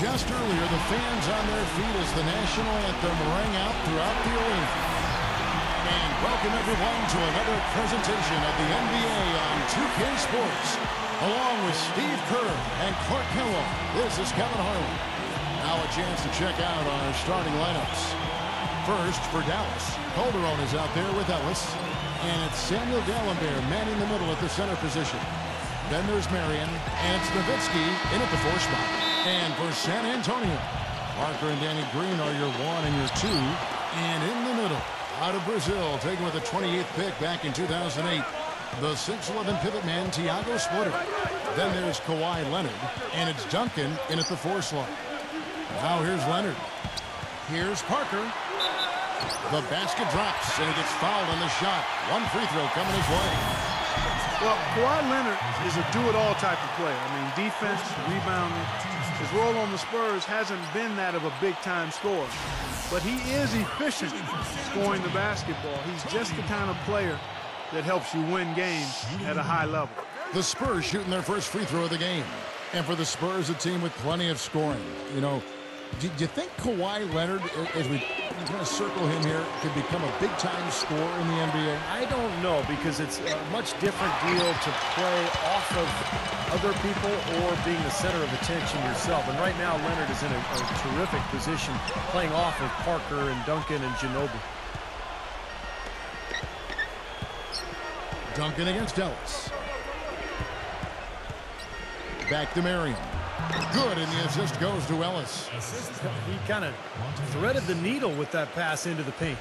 discussed earlier, the fans on their feet as the national anthem rang out throughout the arena. And welcome everyone to another presentation of the NBA on 2K Sports. Along with Steve Kerr and Clark Kellogg, this is Kevin Harlan. Now a chance to check out our starting lineups. First, for Dallas, Calderon is out there with Ellis. And it's Samuel Dalembert manning the middle at the center position. Then there's Marion, and it's Nowitzki in at the 4 spot. And for San Antonio, Parker and Danny Green are your 1 and your 2. And in the middle, out of Brazil, taken with the 28th pick back in 2008, the 6'11" pivot man, Thiago Splitter. Then there's Kawhi Leonard, and it's Duncan in at the 4 slot. Now here's Leonard. Here's Parker. The basket drops, and he gets fouled on the shot. One free throw coming his way. Well, Kawhi Leonard is a do-it-all type of player. I mean, defense, rebounding. His role on the Spurs hasn't been that of a big-time scorer. But he is efficient scoring the basketball. He's just the kind of player that helps you win games at a high level. The Spurs shooting their first free throw of the game. And for the Spurs, a team with plenty of scoring. You know, do you think Kawhi Leonard, as we kind of circle him here, could become a big-time scorer in the NBA? I don't know, because it's a much different deal to play off of other people or being the center of attention yourself. And right now, Leonard is in a terrific position playing off of Parker and Duncan and Ginobili. Duncan against Ellis. Back to Marion. Good, and the assist goes to Ellis. He kind of threaded the needle with that pass into the paint.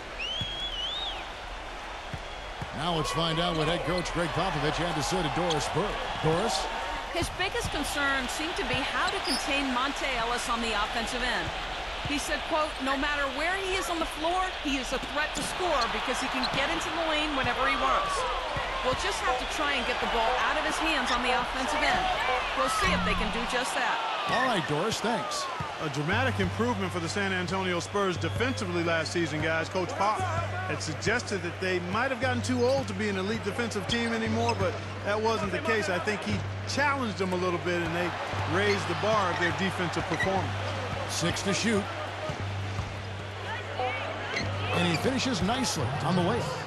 Now let's find out what head coach Greg Popovich had to say to Doris Burke. Doris? His biggest concern seemed to be how to contain Monte Ellis on the offensive end. He said, quote, no matter where he is on the floor, he is a threat to score because he can get into the lane whenever he wants. We'll just have to try and get the ball out of his hands on the offensive end. We'll see if they can do just that. All right, Doris, thanks. A dramatic improvement for the San Antonio Spurs defensively last season, guys. Coach Pop had suggested that they might have gotten too old to be an elite defensive team anymore, but that wasn't the case. I think he challenged them a little bit, and they raised the bar of their defensive performance. 6 to shoot. And he finishes nicely on the layup.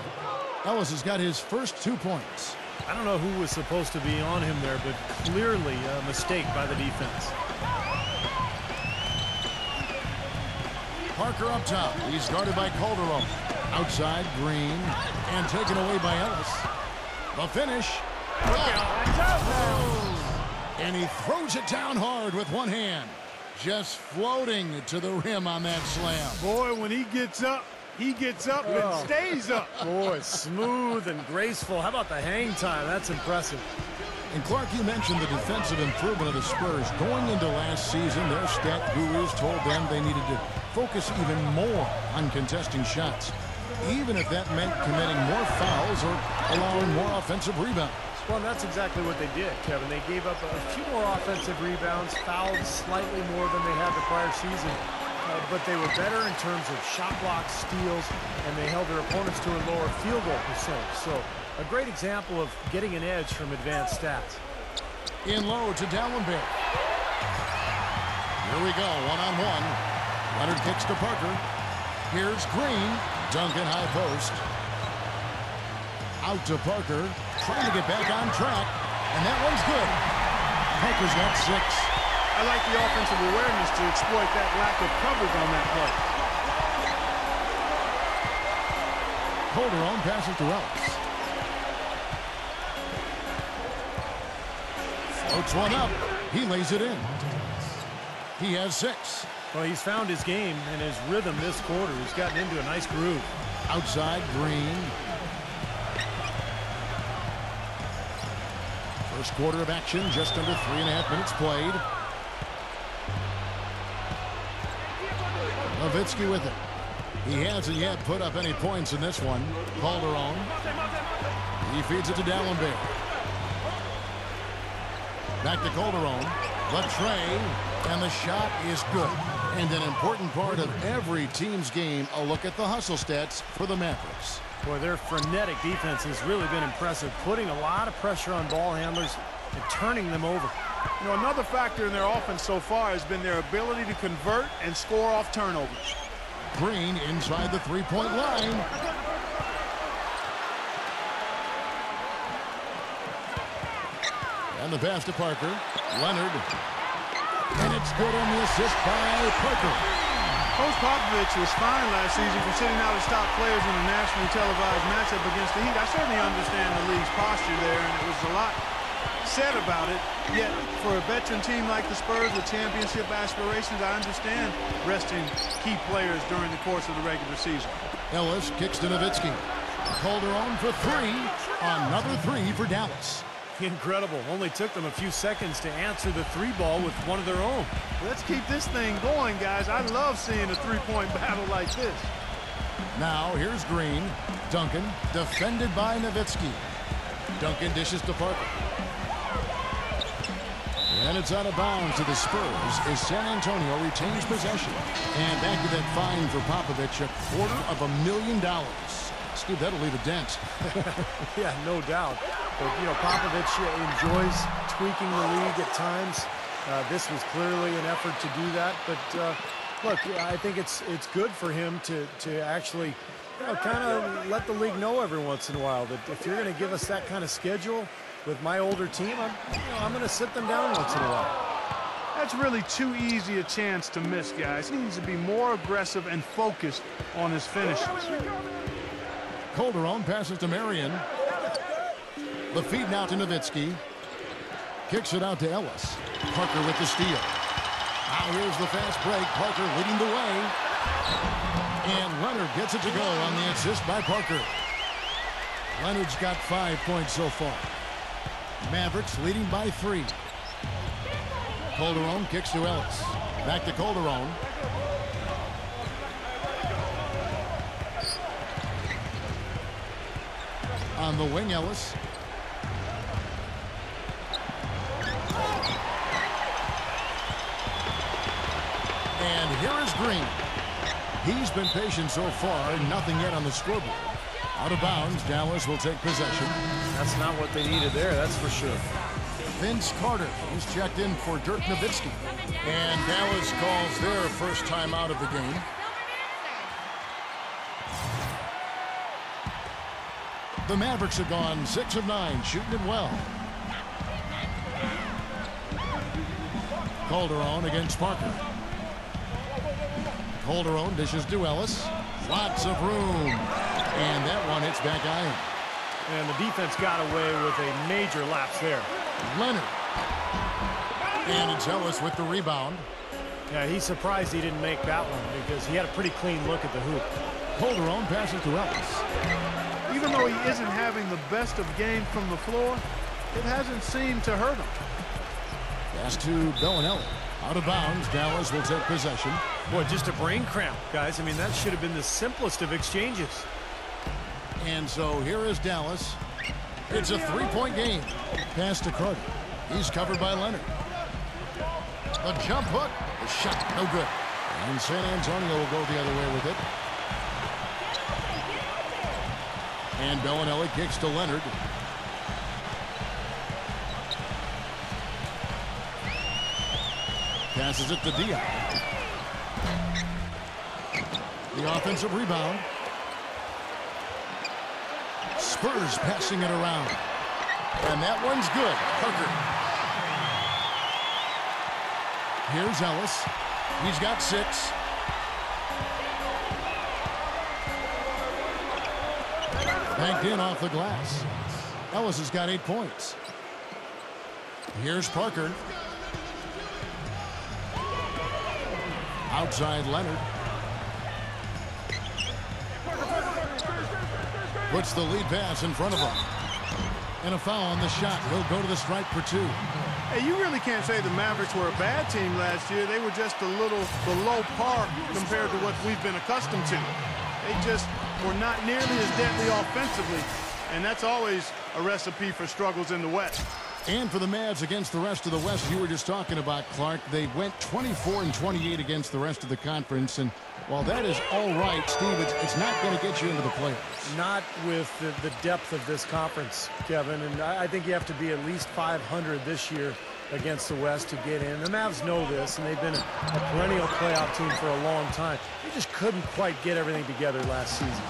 Ellis has got his first 2 points. I don't know who was supposed to be on him there, but clearly a mistake by the defense. Parker up top. He's guarded by Calderon. Outside, Green. And taken away by Ellis. The finish. And he throws it down hard with one hand. Just floating to the rim on that slam. Boy, when he gets up and stays up. Boy, smooth and graceful. How about the hang time? That's impressive. And Clark, you mentioned the defensive improvement of the Spurs. Going into last season, their stat gurus told them they needed to focus even more on contesting shots, even if that meant committing more fouls or allowing more offensive rebounds. Well, that's exactly what they did, Kevin. They gave up a few more offensive rebounds, fouled slightly more than they had the prior season. But they were better in terms of shot blocks, steals, and they held their opponents to a lower field goal percentage. So a great example of getting an edge from advanced stats. In low to Dalembert. Here we go, one-on-one. Leonard kicks to Parker. Here's Green. Duncan high post. Out to Parker. Trying to get back on track. And that one's good. Parker's got 6. I like the offensive awareness to exploit that lack of coverage on that play. Calderon passes to Ellis. Floats one up. He lays it in. He has 6. Well, he's found his game and his rhythm this quarter. He's gotten into a nice groove. Outside, Green. First quarter of action, just under 3.5 minutes played. Nowitzki with it. He hasn't yet put up any points in this one. Calderon. He feeds it to Dalembert. Back to Calderon. The tray. And the shot is good. And an important part of every team's game, a look at the hustle stats for the Mavericks. Boy, their frenetic defense has really been impressive, putting a lot of pressure on ball handlers and turning them over. You know, another factor in their offense so far has been their ability to convert and score off turnovers. Green inside the three-point line. And the pass to Parker. Leonard. And it's good on the assist by Parker. Coach Popovich was fine last season for sitting out his top players in a nationally televised matchup against the Heat. I certainly understand the league's posture there, and it was a lot said about it. Yet, for a veteran team like the Spurs with championship aspirations, I understand resting key players during the course of the regular season. Ellis kicks to Nowitzki. Calderon for three. Another three for Dallas. Incredible. Only took them a few seconds to answer the three ball with one of their own. Let's keep this thing going, guys. I love seeing a three-point battle like this. Now, here's Green. Duncan, defended by Nowitzki. Duncan dishes to Parker. And it's out of bounds to the Spurs as San Antonio retains possession. And back to that fine for Popovich, $250,000. Steve, that'll leave a dent. Yeah, no doubt. But, you know, Popovich enjoys tweaking the league at times. This was clearly an effort to do that. But, look, I think it's good for him to actually, you know, kind of let the league know every once in a while that if you're going to give us that kind of schedule with my older team, I'm going to sit them down once in a while. That's really too easy a chance to miss, guys. He needs to be more aggressive and focused on his finishes. Calderon passes to Marion. The feed now to Nowitzki. Kicks it out to Ellis. Parker with the steal. Now here's the fast break. Parker leading the way. And Leonard gets it to go on the assist by Parker. Leonard's got 5 points so far. Mavericks leading by 3. Calderon kicks to Ellis. Back to Calderon. On the wing, Ellis. And here is Green. He's been patient so far, nothing yet on the scoreboard. Out of bounds, Dallas will take possession. That's not what they needed there, that's for sure. Vince Carter is checked in for Dirk Nowitzki. And Dallas calls their first time out of the game. The Mavericks have gone 6 of 9, shooting it well. Calderon against Parker. Calderon dishes to Ellis. Lots of room. And that one hits back iron. And the defense got away with a major lapse there. Leonard. And it's Ellis with the rebound. Yeah, he's surprised he didn't make that one because he had a pretty clean look at the hoop. Calderon passes to Ellis. Even though he isn't having the best of games from the floor, it hasn't seemed to hurt him. Pass to Belinelli. Out of bounds, Dallas will take possession. Boy, just a brain cramp, guys. I mean, that should have been the simplest of exchanges. And so here is Dallas. It's a three-point game. Pass to Carter. He's covered by Leonard. The jump hook. The shot, no good. And San Antonio will go the other way with it. And Belinelli kicks to Leonard. Passes it to Diaw. The offensive rebound. Spurs passing it around. And that one's good. Parker. Here's Ellis. He's got 6. Banked in off the glass. Ellis has got 8 points. Here's Parker. Outside Leonard. Puts the lead pass in front of him. And a foul on the shot. He'll go to the stripe for 2. Hey, you really can't say the Mavericks were a bad team last year. They were just a little below par compared to what we've been accustomed to. They just were not nearly as deadly offensively, and that's always a recipe for struggles in the West. And for the Mavs against the rest of the West, you were just talking about, Clark, they went 24-28 against the rest of the conference, and while that is all right, Steve, it's not going to get you into the playoffs. Not with the depth of this conference, Kevin, and I think you have to be at least 500 this year against the West to get in. The Mavs know this, and they've been a perennial playoff team for a long time. They just couldn't quite get everything together last season.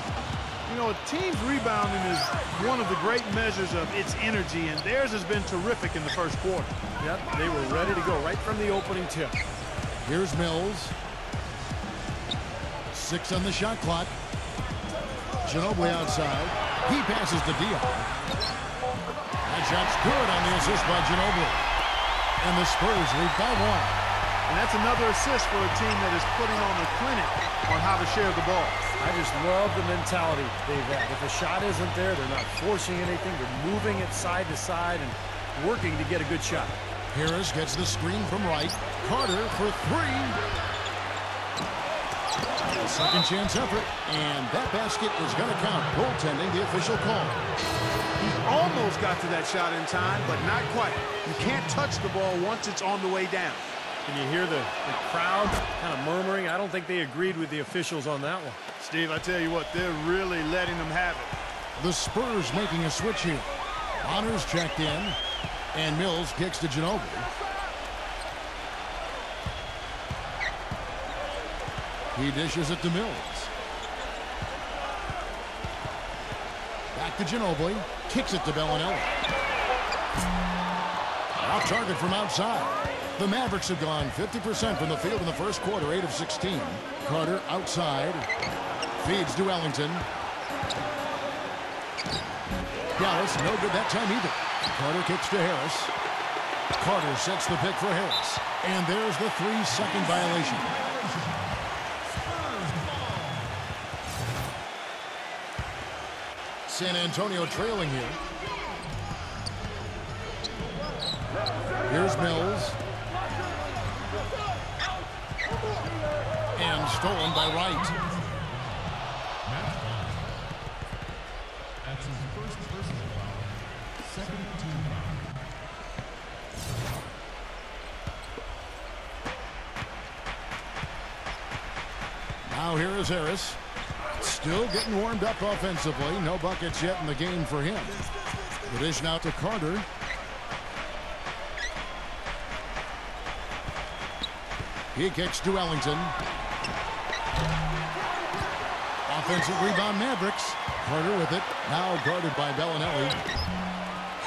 You know, a team's rebounding is one of the great measures of its energy, and theirs has been terrific in the first quarter. Yep, they were ready to go right from the opening tip. Here's Mills. 6 on the shot clock. Ginobili outside. He passes to Diaw. That shot's good on the assist by Ginobili. And the Spurs lead by 1. And that's another assist for a team that is putting on a clinic on how to share the ball. I just love the mentality they've had. If a shot isn't there, they're not forcing anything. They're moving it side to side and working to get a good shot. Ayres gets the screen from Wright. Carter for 3. A second chance effort, and that basket is going to count. Goaltending, the official call. He almost got to that shot in time, but not quite. You can't touch the ball once it's on the way down. Can you hear the crowd kind of murmuring? I don't think they agreed with the officials on that one. Steve, I tell you what, they're really letting them have it. The Spurs making a switch here. Honors checked in, and Mills kicks to Ginobili. He dishes it to Mills. Back to Ginobili. Kicks it to Belinelli. Off target from outside. The Mavericks have gone 50% from the field in the first quarter, 8 of 16. Carter outside. Feeds to Ellington. Dallas, no good that time either. Carter kicks to Harris. Carter sets the pick for Harris. And there's the 3-second violation. San Antonio trailing here. Here's Mills. And stolen by Wright. That's his first personal foul. Second team foul. Now here is Ayres. Still getting warmed up offensively. No buckets yet in the game for him. The dish now to Carter. He kicks to Ellington. Offensive rebound Mavericks. Carter with it. Now guarded by Belinelli.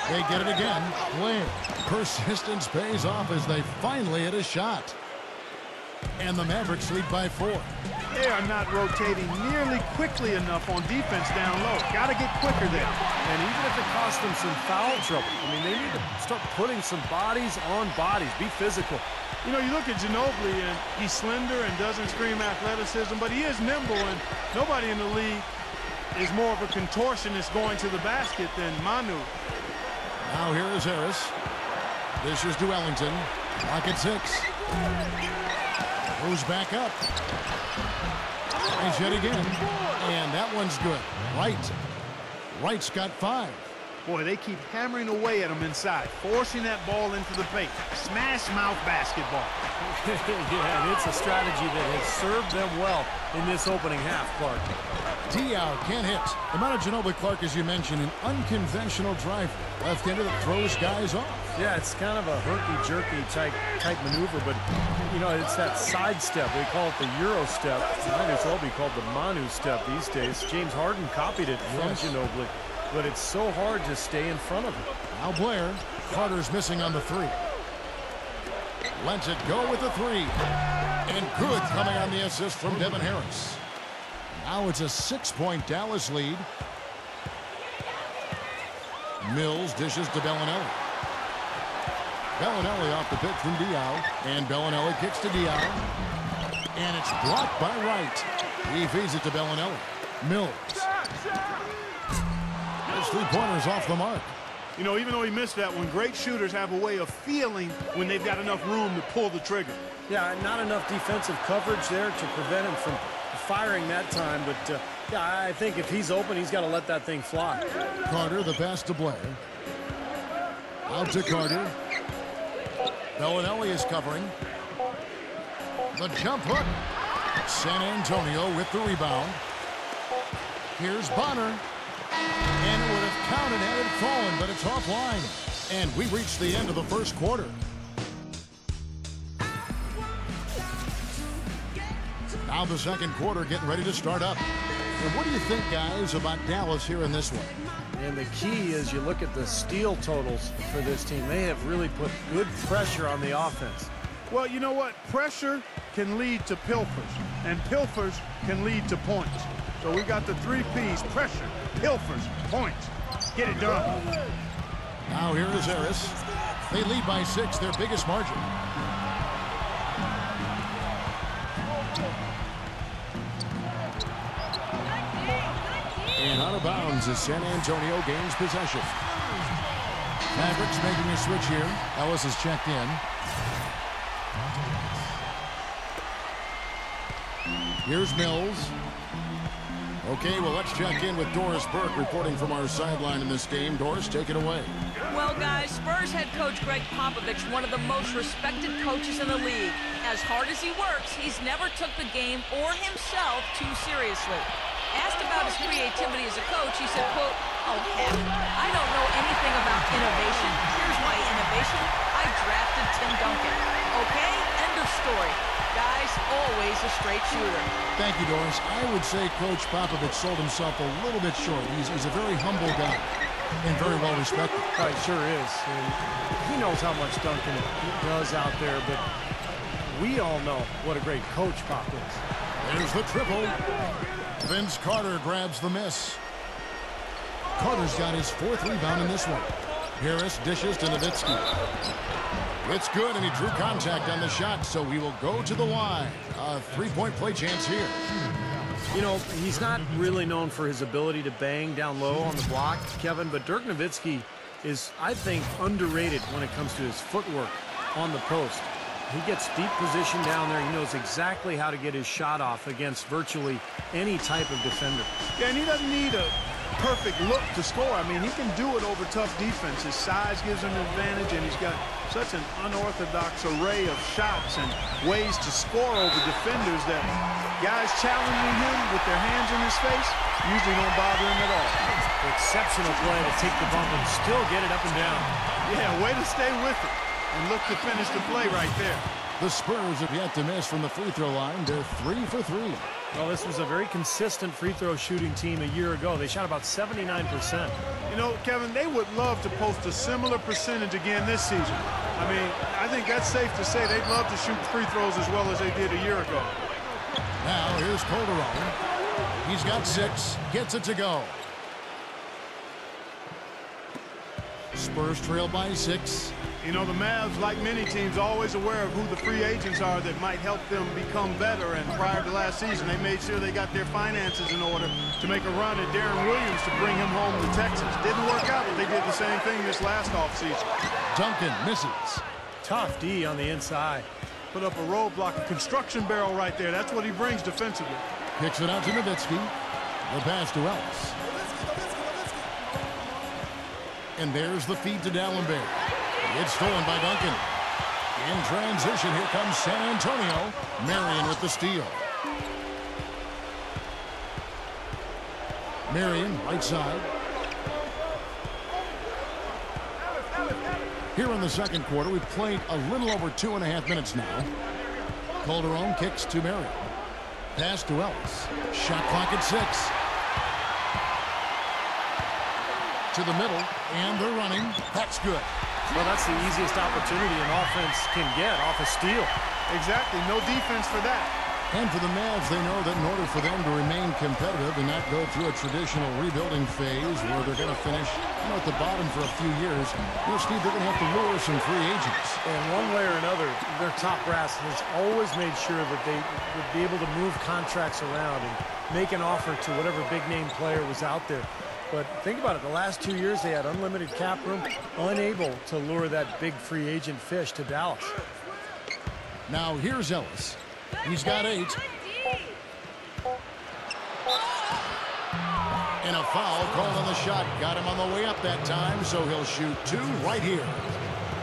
They get it again. Blair. Persistence pays off as they finally hit a shot. And the Mavericks lead by 4. They are not rotating nearly quickly enough on defense down low. Got to get quicker there. And even if it costs them some foul trouble, I mean, they need to start putting some bodies on bodies. Be physical. You know, you look at Ginobili, and he's slender and doesn't scream athleticism, but he is nimble, and nobody in the league is more of a contortionist going to the basket than Manu. Now here is Ayres. Dishes to Ellington. Lock at 6. Goes back up. And yet again. And that one's good. Wright. Wright's got 5. Boy, they keep hammering away at him inside, forcing that ball into the paint. Smash mouth basketball. Yeah, and it's a strategy that has served them well in this opening half, Clark. Diaw can't hit. The amount of Ginobili, Clark, as you mentioned, an unconventional driver. Left-handed that throws guys off. Yeah, it's kind of a herky-jerky type maneuver, but, you know, it's that side step. They call it the Euro step. It might as well be called the Manu step these days. James Harden copied it from Ginobili, but it's so hard to stay in front of him. Now Blair. Carter's missing on the 3. Lets it go with the 3. And good coming on the assist from Devin Harris. Now it's a 6-point Dallas lead. Mills dishes to Belinelli. Belinelli off the pick from Diaw. And Belinelli kicks to Diaw. And it's blocked by Wright. He feeds it to Belinelli. Mills. Those 3-pointers off the mark. You know, even though he missed that one, great shooters have a way of feeling when they've got enough room to pull the trigger. Yeah, not enough defensive coverage there to prevent him from firing that time. But, yeah, I think if he's open, he's got to let that thing fly. Carter, the pass to Blair. Out to Carter. Belinelli is covering. The jump hook. San Antonio with the rebound. Here's Bonner. And it would have counted had it fallen, but it's offline. And we reached the end of the first quarter. Now the second quarter getting ready to start up. And what do you think, guys, about Dallas here in this one? And the key is you look at the steal totals for this team. They have really put good pressure on the offense. Well, you know what? Pressure can lead to pilfers, and pilfers can lead to points. So we got the 3 Ps: pressure, pilfers, points. Get it done. Now here is Ayres. They lead by 6, their biggest margin. And out of bounds as San Antonio gains possession. Mavericks making a switch here. Ellis is checked in. Here's Mills. Okay, well, let's check in with Doris Burke reporting from our sideline in this game. Doris, take it away. Well, guys, Spurs head coach Greg Popovich, one of the most respected coaches in the league. As hard as he works, he's never took the game or himself too seriously. Asked about his creativity as a coach, he said, quote, "Oh, heck, I don't know anything about innovation. Here's my innovation. I drafted Tim Duncan. Okay, end of story. Guys, always a straight shooter." Thank you, Doris. I would say Coach Popovich sold himself a little bit short. He's a very humble guy and very well respected. Oh, he sure is. And he knows how much Duncan does out there, but we all know what a great coach Pop is. There's the triple. Vince Carter grabs the miss. Carter's got his 4th rebound in this one. Ayres dishes to Nowitzki. It's good, and he drew contact on the shot, so he will go to the line. A 3-point play chance here. You know, he's not really known for his ability to bang down low on the block, Kevin, but Dirk Nowitzki is, I think, underrated when it comes to his footwork on the post. He gets deep position down there. He knows exactly how to get his shot off against virtually any type of defender. Yeah, and he doesn't need a perfect look to score. I mean, he can do it over tough defense. His size gives him an advantage, and he's got such an unorthodox array of shots and ways to score over defenders that guys challenging him with their hands in his face usually don't bother him at all. Exceptional play to take the bump and still get it up and down. Yeah, way to stay with it and look to finish the play right there. The Spurs have yet to miss from the free throw line. They're 3 for 3. Well, this was a very consistent free throw shooting team a year ago. They shot about 79%. You know, Kevin, they would love to post a similar percentage again this season. I mean, I think that's safe to say they'd love to shoot free throws as well as they did a year ago. Now here's Calderon. He's got 6, gets it to go. Spurs trail by 6. You know, the Mavs, like many teams, always aware of who the free agents are that might help them become better. And prior to last season, they made sure they got their finances in order to make a run at Darren Williams to bring him home to Texas. Didn't work out, but they did the same thing this last offseason. Duncan misses. Tough D on the inside. Put up a roadblock, a construction barrel right there. That's what he brings defensively. Kicks it out to Nowitzki. The pass to Ellis. And there's the feed to Dalembert. It's stolen by Duncan. In transition, here comes San Antonio. Marion with the steal. Marion, right side. Here in the second quarter, we've played a little over 2.5 minutes now. Calderon kicks to Marion. Pass to Ellis. Shot clock at 6. To the middle, and they're running. That's good. Well, that's the easiest opportunity an offense can get off a steal. Exactly. No defense for that. And for the Mavs, they know that in order for them to remain competitive and not go through a traditional rebuilding phase where they're going to finish at the bottom for a few years, Steve, they're going to have to lure some free agents. And one way or another, their top brass has always made sure that they would be able to move contracts around and make an offer to whatever big-name player was out there. But think about it, the last 2 years they had unlimited cap room, unable to lure that big free agent fish to Dallas. Now here's Ellis. He's got 8. And a foul called on the shot. Got him on the way up that time, so he'll shoot 2 right here.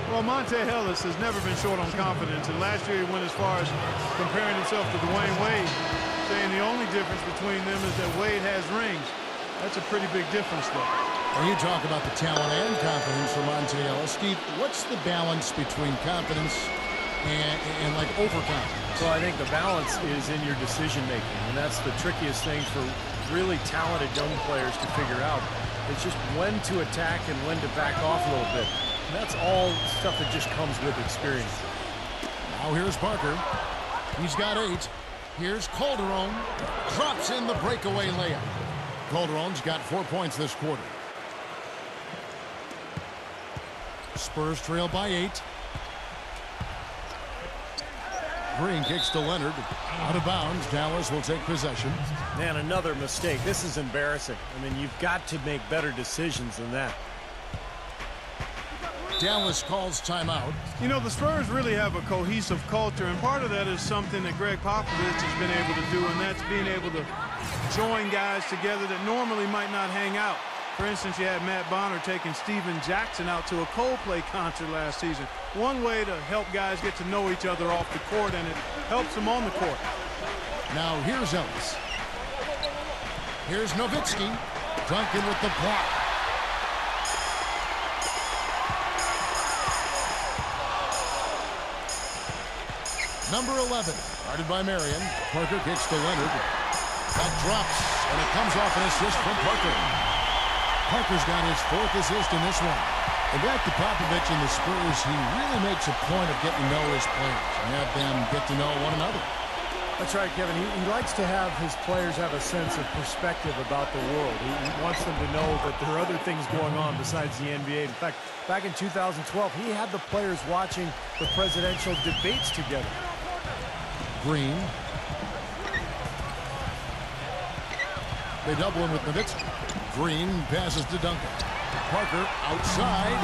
Well, Monte Ellis has never been short on confidence, and last year he went as far as comparing himself to Dwayne Wade, saying the only difference between them is that Wade has rings. That's a pretty big difference, though. When you talk about the talent and confidence for Monte Ellis, Steve, what's the balance between confidence and like overtime. Well, I think the balance is in your decision-making, and that's the trickiest thing for really talented young players to figure out. It's just when to attack and when to back off a little bit. And that's all stuff that just comes with experience. Now here's Parker. He's got 8. Here's Calderon. Drops in the breakaway layup. Calderon's got 4 points this quarter. Spurs trail by 8. Green kicks to Leonard. Out of bounds. Dallas will take possession. Man, another mistake. This is embarrassing. I mean, you've got to make better decisions than that. Dallas calls timeout. You know, the Spurs really have a cohesive culture, and part of that is something that Greg Popovich has been able to do, and that's being able to join guys together that normally might not hang out. For instance, you had Matt Bonner taking Steven Jackson out to a Coldplay concert last season. One way to help guys get to know each other off the court, and it helps them on the court. Now here's Ellis. Here's Nowitzki. Duncan with the block. Number 11, guarded by Marion. Parker kicks to Leonard. That drops, and it comes off an assist from Parker. Parker's got his 4th assist in this one. And back to Popovich and the Spurs, he really makes a point of getting to know his players and have them get to know one another. That's right, Kevin. He likes to have his players have a sense of perspective about the world. He wants them to know that there are other things going on besides the NBA. In fact, back in 2012, he had the players watching the presidential debates together. Green. They double him with Nowitzki. Green passes to Duncan. Parker outside.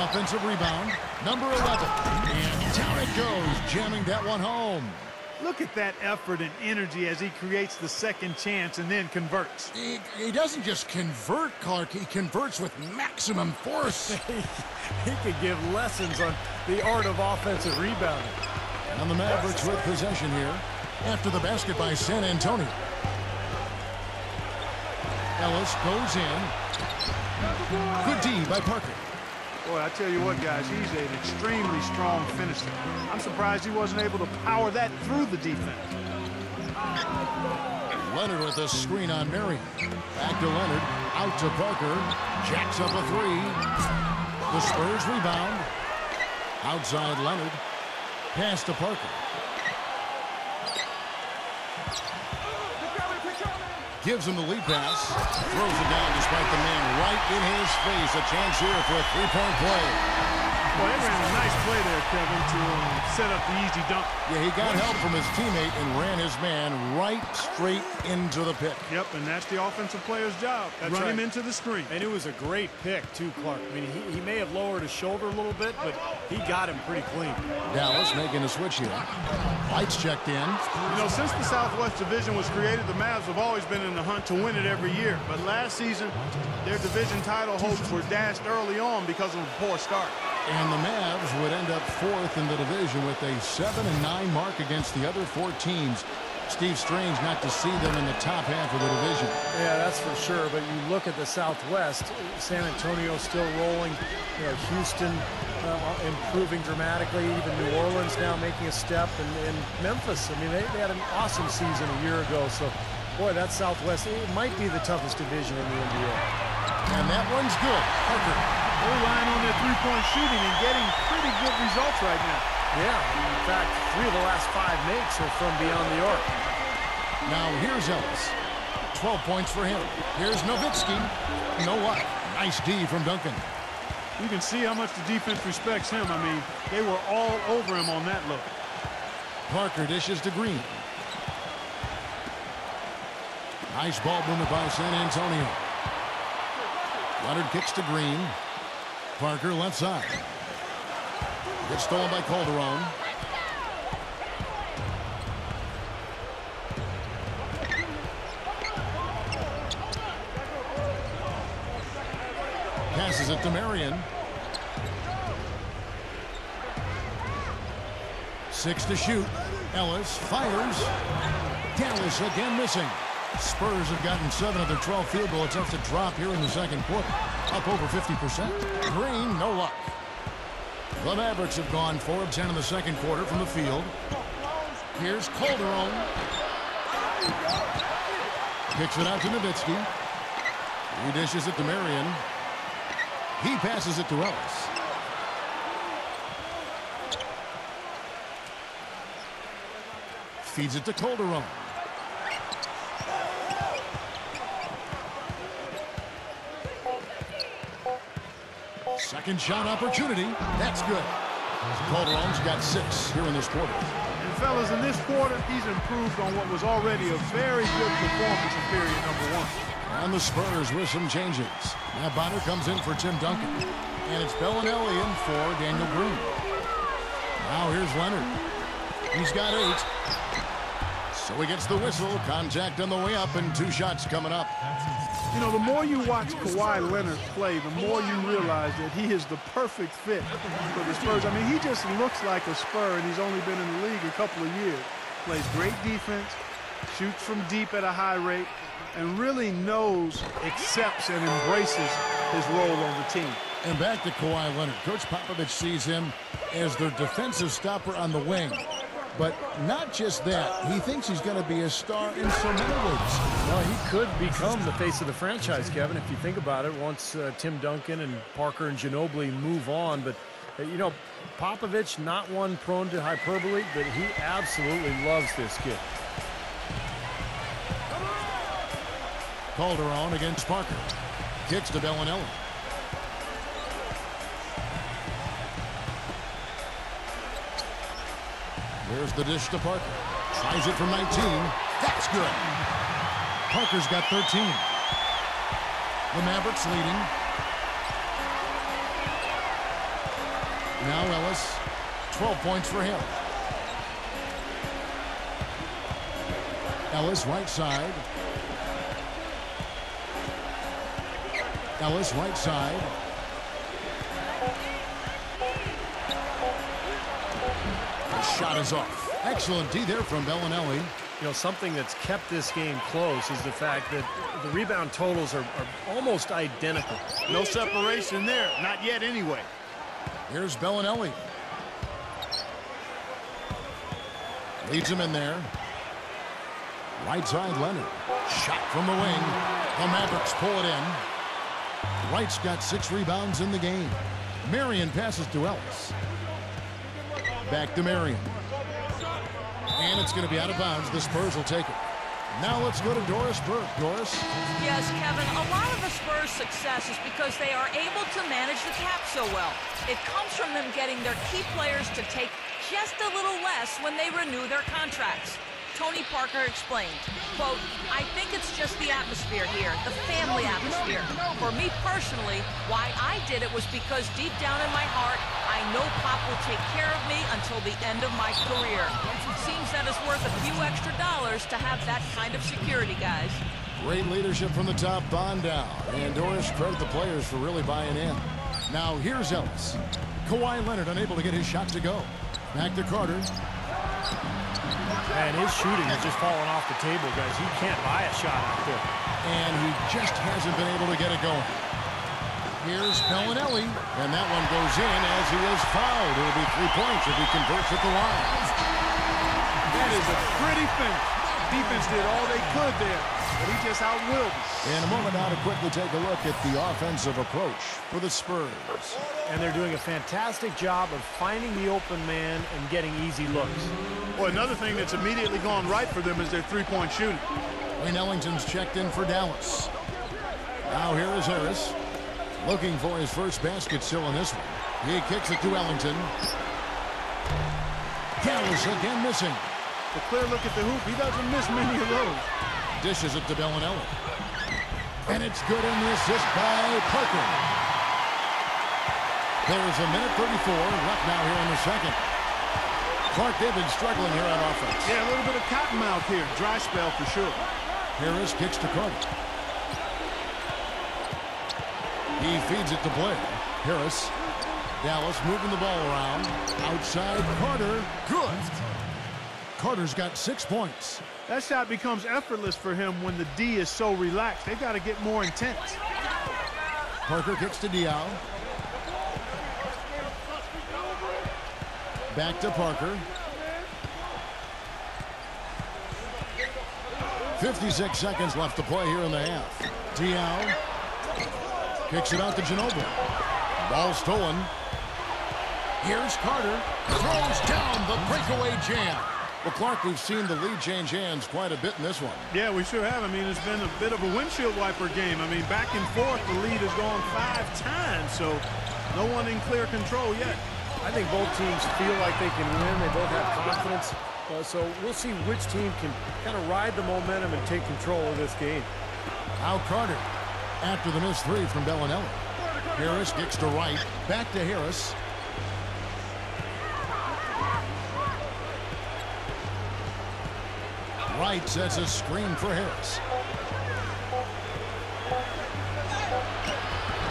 Offensive rebound. Number 11. And down it goes, jamming that one home. Look at that effort and energy as he creates the second chance and then converts. He doesn't just convert, Clark. He converts with maximum force. He could give lessons on the art of offensive rebounding. And the Mavericks with possession here after the basket by San Antonio. Ellis goes in. Good D by Parker. Boy, I tell you what, guys, he's an extremely strong finisher. I'm surprised he wasn't able to power that through the defense. Leonard with a screen on Marion. Back to Leonard. Out to Parker. Jacks up a 3. The Spurs rebound. Outside Leonard. Pass to Parker. Gives him the lead pass. Throws it down despite the man right in his face. A chance here for a 3-point play. Boy, they ran a nice play there, Kevin, to set up the easy dunk. Yeah, he got help from his teammate and ran his man right straight into the pick. Yep, and that's the offensive player's job. Run him into the screen. And it was a great pick, too, Clark. I mean, he may have lowered his shoulder a little bit, but he got him pretty clean. Dallas making a switch here. Wright's checked in. You know, since the Southwest Division was created, the Mavs have always been in the hunt to win it every year. But last season, their division title hopes were dashed early on because of a poor start. And the Mavs would end up 4th in the division with a 7-9 mark against the other 4 teams. Steve, strange not to see them in the top half of the division. Yeah, that's for sure. But you look at the Southwest, San Antonio still rolling. You know, Houston improving dramatically. Even New Orleans now making a step. And Memphis, I mean, they had an awesome season a year ago. So, boy, that Southwest, it might be the toughest division in the NBA. And that one's good. Parker. They're relying on their three-point shooting and getting pretty good results right now. Yeah, in fact, 3 of the last 5 makes are from beyond the arc. Now here's Ellis. 12 points for him. Here's Nowitzki. You know what? Nice D from Duncan. You can see how much the defense respects him. I mean, they were all over him on that look. Parker dishes to Green. Nice ball movement by San Antonio. Leonard kicks to Green. Parker left side. Gets stolen by Calderon. Passes it to Marion. 6 to shoot. Ellis fires. Dallas again missing. Spurs have gotten 7 of their 12 field goal attempts to drop here in the second quarter. Up over 50%. Green, no luck. The Mavericks have gone 4 of 10 in the second quarter from the field. Here's Calderon. Kicks it out to Nowitzki. He dishes it to Marion. He passes it to Ellis. Feeds it to Calderon. Second shot opportunity. That's good. Calderon's got 6 here in this quarter. And fellas, in this quarter, he's improved on what was already a very good performance in period number 1. And the Spurs with some changes. Now Bonner comes in for Tim Duncan. And it's Belinelli in for Daniel Green. Now here's Leonard. He's got 8. So he gets the whistle. Contact on the way up and 2 shots coming up. You know, the more you watch Kawhi Leonard play, the more you realize that he is the perfect fit for the Spurs. I mean, he just looks like a Spur, and he's only been in the league a couple of years. Plays great defense, shoots from deep at a high rate, and really knows, accepts, and embraces his role on the team. And back to Kawhi Leonard. Coach Popovich sees him as their defensive stopper on the wing. But not just that, he thinks he's going to be a star in so many ways. Well, he could become the face of the franchise, Kevin, if you think about it, once Tim Duncan and Parker and Ginobili move on. But, you know, Popovich, not one prone to hyperbole, but he absolutely loves this kid. Calderon against Parker. Kicks to Belinelli. There's the dish to Parker. Tries it from 19. That's good. Parker's got 13. The Mavericks leading. Now Ellis. 12 points for him. Ellis right side. Ellis right side. Shot is off. Excellent D there from Belinelli. You know, something that's kept this game close is the fact that the rebound totals are almost identical. No separation there. Not yet anyway. Here's Belinelli. Leads him in there. Right side Leonard. Shot from the wing. The Mavericks pull it in. Wright's got 6 rebounds in the game. Marion passes to Ellis. Back to Marion. And it's going to be out of bounds. The Spurs will take it. Now let's go to Doris Burke. Doris? Yes, Kevin, a lot of the Spurs' success is because they are able to manage the cap so well. It comes from them getting their key players to take just a little less when they renew their contracts. Tony Parker explained, quote, I think it's just the atmosphere here, the family atmosphere. For me personally, why I did it was because deep down in my heart, I know Pop will take care of me until the end of my career. Seems that it's worth a few extra dollars to have that kind of security, guys. Great leadership from the top on down. And Doris credit the players for really buying in. Now here's Ellis. Kawhi Leonard unable to get his shot to go. Back to Carter. And his shooting is just falling off the table, guys. He can't buy a shot out there. And he just hasn't been able to get it going. Here's Belinelli. And that one goes in as he is fouled. It'll be 3 points if he converts at the line. That is a pretty finish. Defense did all they could there, but he just outwilled them. In a moment now to quickly take a look at the offensive approach for the Spurs. And they're doing a fantastic job of finding the open man and getting easy looks. Well, another thing that's immediately gone right for them is their three-point shooting. Wayne Ellington's checked in for Dallas. Now here is Ayres. Looking for his first basket still in this one. He kicks it to Ellington. Dallas again missing. A clear look at the hoop. He doesn't miss many of those. Dishes it to Belinelli. And it's good in the assist by Parker. There's a minute 34 left now here in the second. Clark, they've been struggling here on offense. Yeah, a little bit of cottonmouth here. Dry spell for sure. Ayres kicks to Carter. He feeds it to Blair. Ayres. Dallas moving the ball around. Outside Carter. Good. Carter's got 6 points. That shot becomes effortless for him when the D is so relaxed. They've got to get more intense. Parker kicks to Diaw. Back to Parker. 56 seconds left to play here in the half. Diaw kicks it out to Ginobili. Ball stolen. Here's Carter. Throws down the breakaway jam. Well, Clark, we've seen the lead change hands quite a bit in this one. Yeah, we sure have. I mean, it's been a bit of a windshield wiper game. I mean, back and forth, the lead has gone 5 times, so no one in clear control yet. I think both teams feel like they can win. They both have confidence. So we'll see which team can kind of ride the momentum and take control of this game. Now Carter after the missed three from Belinelli. Ayres kicks to Wright. Back to Ayres. Wright sets a screen for Ayres.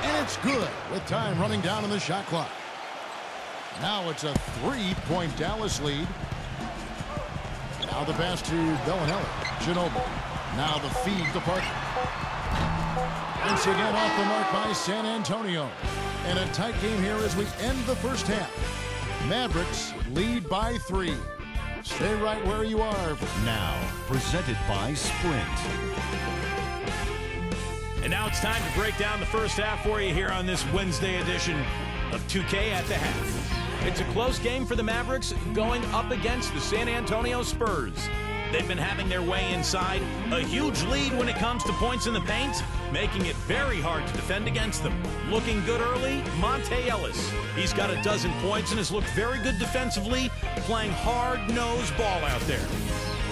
And it's good with time running down on the shot clock. Now it's a 3-point Dallas lead. Now the pass to Belinelli. Ginobili. Now the feed to Parker. Once again off the mark by San Antonio. And a tight game here as we end the first half. Mavericks lead by 3. Stay right where you are. Now, presented by Sprint. And now it's time to break down the first half for you here on this Wednesday edition of 2K at the Half. It's a close game for the Mavericks going up against the San Antonio Spurs. They've been having their way inside. A huge lead when it comes to points in the paint, making it very hard to defend against them. Looking good early, Ellis. He's got 12 points and has looked very good defensively, playing hard-nosed ball out there.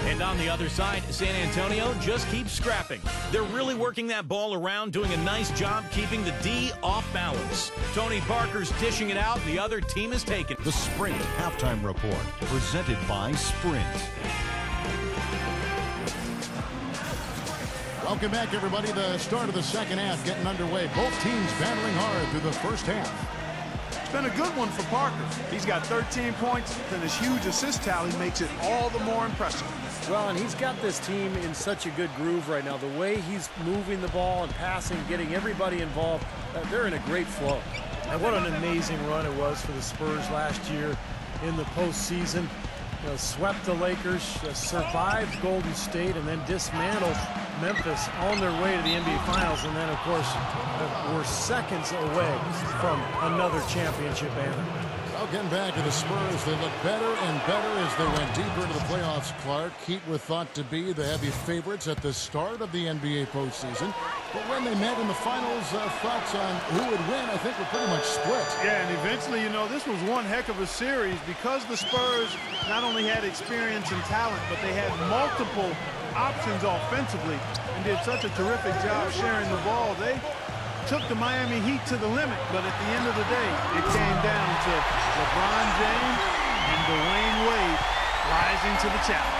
And on the other side, San Antonio just keeps scrapping. They're really working that ball around, doing a nice job keeping the D off balance. Tony Parker's dishing it out, the other team is taking. The Sprint Halftime Report, presented by Sprint. Welcome back, everybody. The start of the second half getting underway. Both teams battling hard through the first half. It's been a good one for Parker. He's got 13 points, and his huge assist tally makes it all the more impressive. Well, and he's got this team in such a good groove right now. The way he's moving the ball and passing, getting everybody involved, they're in a great flow. And what an amazing run it was for the Spurs last year in the postseason. You know, swept the Lakers, survived Golden State, and then dismantled Memphis on their way to the NBA Finals. And then, of course, we're seconds away from another championship banner. Well, getting back to the Spurs, they look better and better as they went deeper into the playoffs, Clark. Heat were thought to be the heavy favorites at the start of the NBA postseason. But when they met in the finals, thoughts on who would win, I think, were pretty much split. Yeah, and eventually, you know, this was one heck of a series because the Spurs not only had experience and talent, but they had multiple options offensively and did such a terrific job sharing the ball. They took the Miami Heat to the limit, but at the end of the day, it came down to LeBron James and Dwayne Wade rising to the challenge.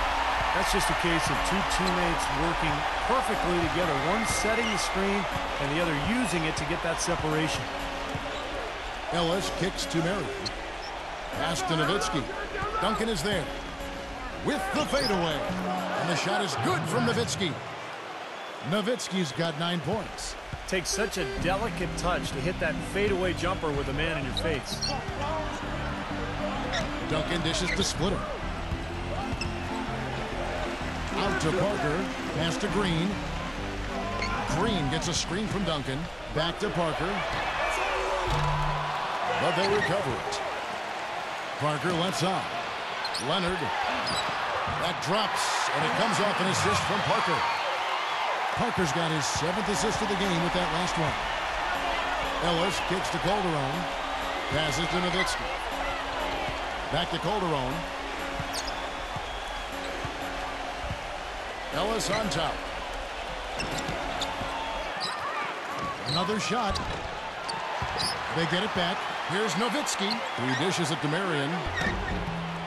That's just a case of two teammates working perfectly together, one setting the screen and the other using it to get that separation. Ellis kicks to Marion. Pass to Nowitzki. Duncan is there with the fadeaway. And the shot is good from Nowitzki. Nowitzki's got 9 points. Takes such a delicate touch to hit that fadeaway jumper with a man in your face. Duncan dishes to Splitter. Out to Parker. Pass to Green. Green gets a screen from Duncan. Back to Parker. But they recover it. Parker lets off. Leonard. That drops, and it comes off an assist from Parker. Parker's got his 7th assist of the game with that last one. Ellis kicks to Calderon. Passes to Nowitzki. Back to Calderon. Ellis on top. Another shot. They get it back. Here's Nowitzki. He dishes it to Marion.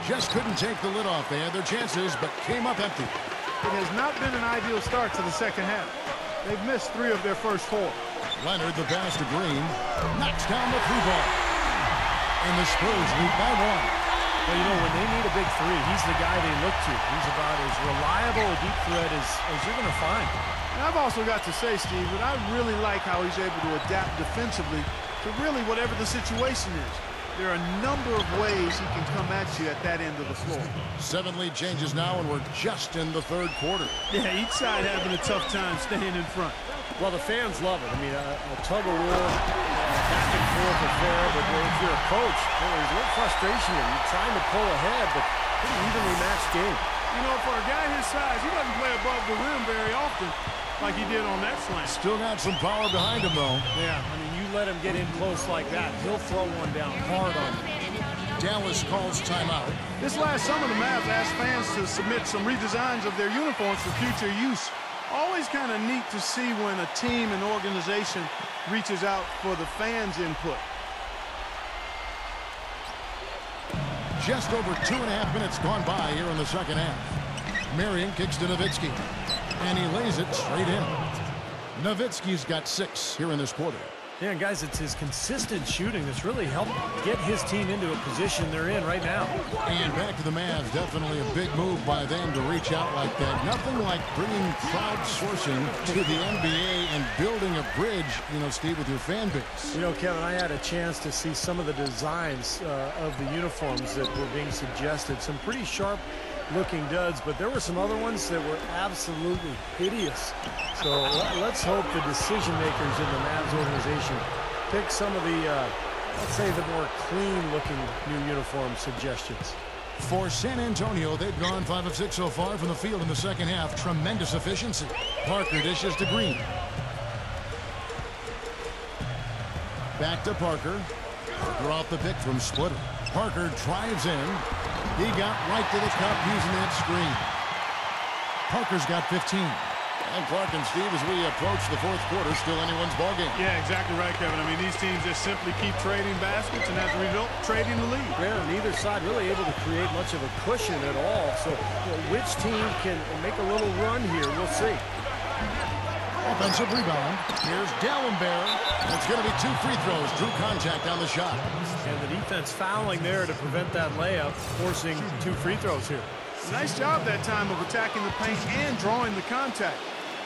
Just couldn't take the lid off. They had their chances, but came up empty. It has not been an ideal start to the second half. They've missed 3 of their first 4. Leonard, the pass to Green. Knocks down the 3-ball. And the Spurs lead by 1. Well, you know, when they need a big 3, he's the guy they look to. He's about as reliable a deep threat as you're going to find. And I've also got to say, Steve, that I really like how he's able to adapt defensively to really whatever the situation is. There are a number of ways he can come at you at that end of the floor. 7 lead changes now, and we're just in the third quarter. Yeah, each side having a tough time staying in front. Well, the fans love it. I mean, a tug-of-war, back and forth affair, but if you're a coach, there's a little frustration here. You're trying to pull ahead, but pretty evenly matched game. You know, for a guy his size, he doesn't play above the rim very often like he did on that slant. Still got some power behind him, though. Yeah, I mean, you let him get in close like that, he'll throw one down hard on you. Dallas calls timeout. This last summer, the Mavs asked fans to submit some redesigns of their uniforms for future use. Always kind of neat to see when a team and organization reaches out for the fans' input. Just over 2.5 minutes gone by here in the second half. Marion kicks to Nowitzki, and he lays it straight in. Nowitzki's got 6 here in this quarter. Yeah, guys, it's his consistent shooting that's really helped get his team into a position they're in right now. And back to the Mavs, definitely a big move by them to reach out like that. Nothing like bringing crowdsourcing to the NBA and building a bridge, you know, Steve, with your fan base. You know, Kevin, I had a chance to see some of the designs of the uniforms that were being suggested. Some pretty sharp-looking duds, but there were some other ones that were absolutely hideous. So let's hope the decision makers in the Mavs organization pick some of the, let's say, the more clean-looking new uniform suggestions. For San Antonio, they've gone 5 of 6 so far from the field in the second half. Tremendous efficiency. Parker dishes to Green. Back to Parker. Parker off the pick from Splitter. Parker drives in. He got right to the cup using that screen. Parker's got 15. And Clark and Steve, as we approach the fourth quarter, still anyone's ballgame. Yeah, exactly right, Kevin. I mean, these teams just simply keep trading baskets, and as a result, trading the lead. Yeah, neither side really able to create much of a cushion at all. So, you know, which team can make a little run here? We'll see. Offensive rebound. Here's Dalembert. It's going to be 2 free throws. Drew contact on the shot. And the defense fouling there to prevent that layup, forcing 2 free throws here. Nice job that time of attacking the paint and drawing the contact.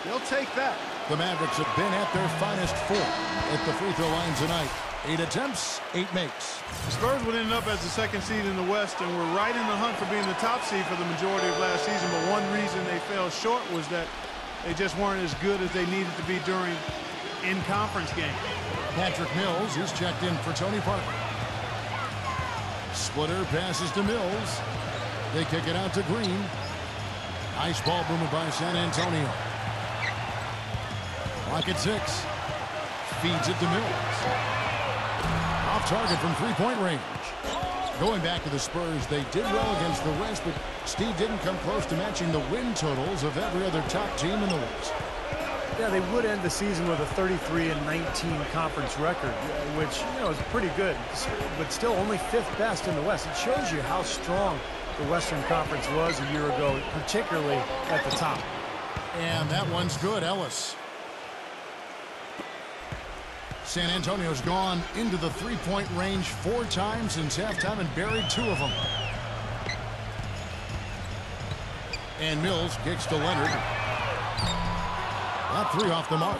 They'll take that. The Mavericks have been at their finest 4 at the free throw line tonight. 8 attempts, 8 makes. The Spurs would end up as the 2nd seed in the West and were right in the hunt for being the top seed for the majority of last season. But one reason they fell short was that they just weren't as good as they needed to be during in-conference games. Patrick Mills is checked in for Tony Parker. Splitter passes to Mills. They kick it out to Green. Ice ball movement by San Antonio. Clock at 6. Feeds it to Mills. Off target from 3-point range. Going back to the Spurs, they did well against the West, but Steve didn't come close to matching the win totals of every other top team in the West. Yeah, they would end the season with a 33-19 conference record, which, you know, is pretty good, but still only 5th best in the West. It shows you how strong the Western Conference was a year ago, particularly at the top. And that one's good, Ellis. San Antonio's gone into the 3-point range 4 times since halftime and buried 2 of them. And Mills kicks to Leonard. That 3 off the mark.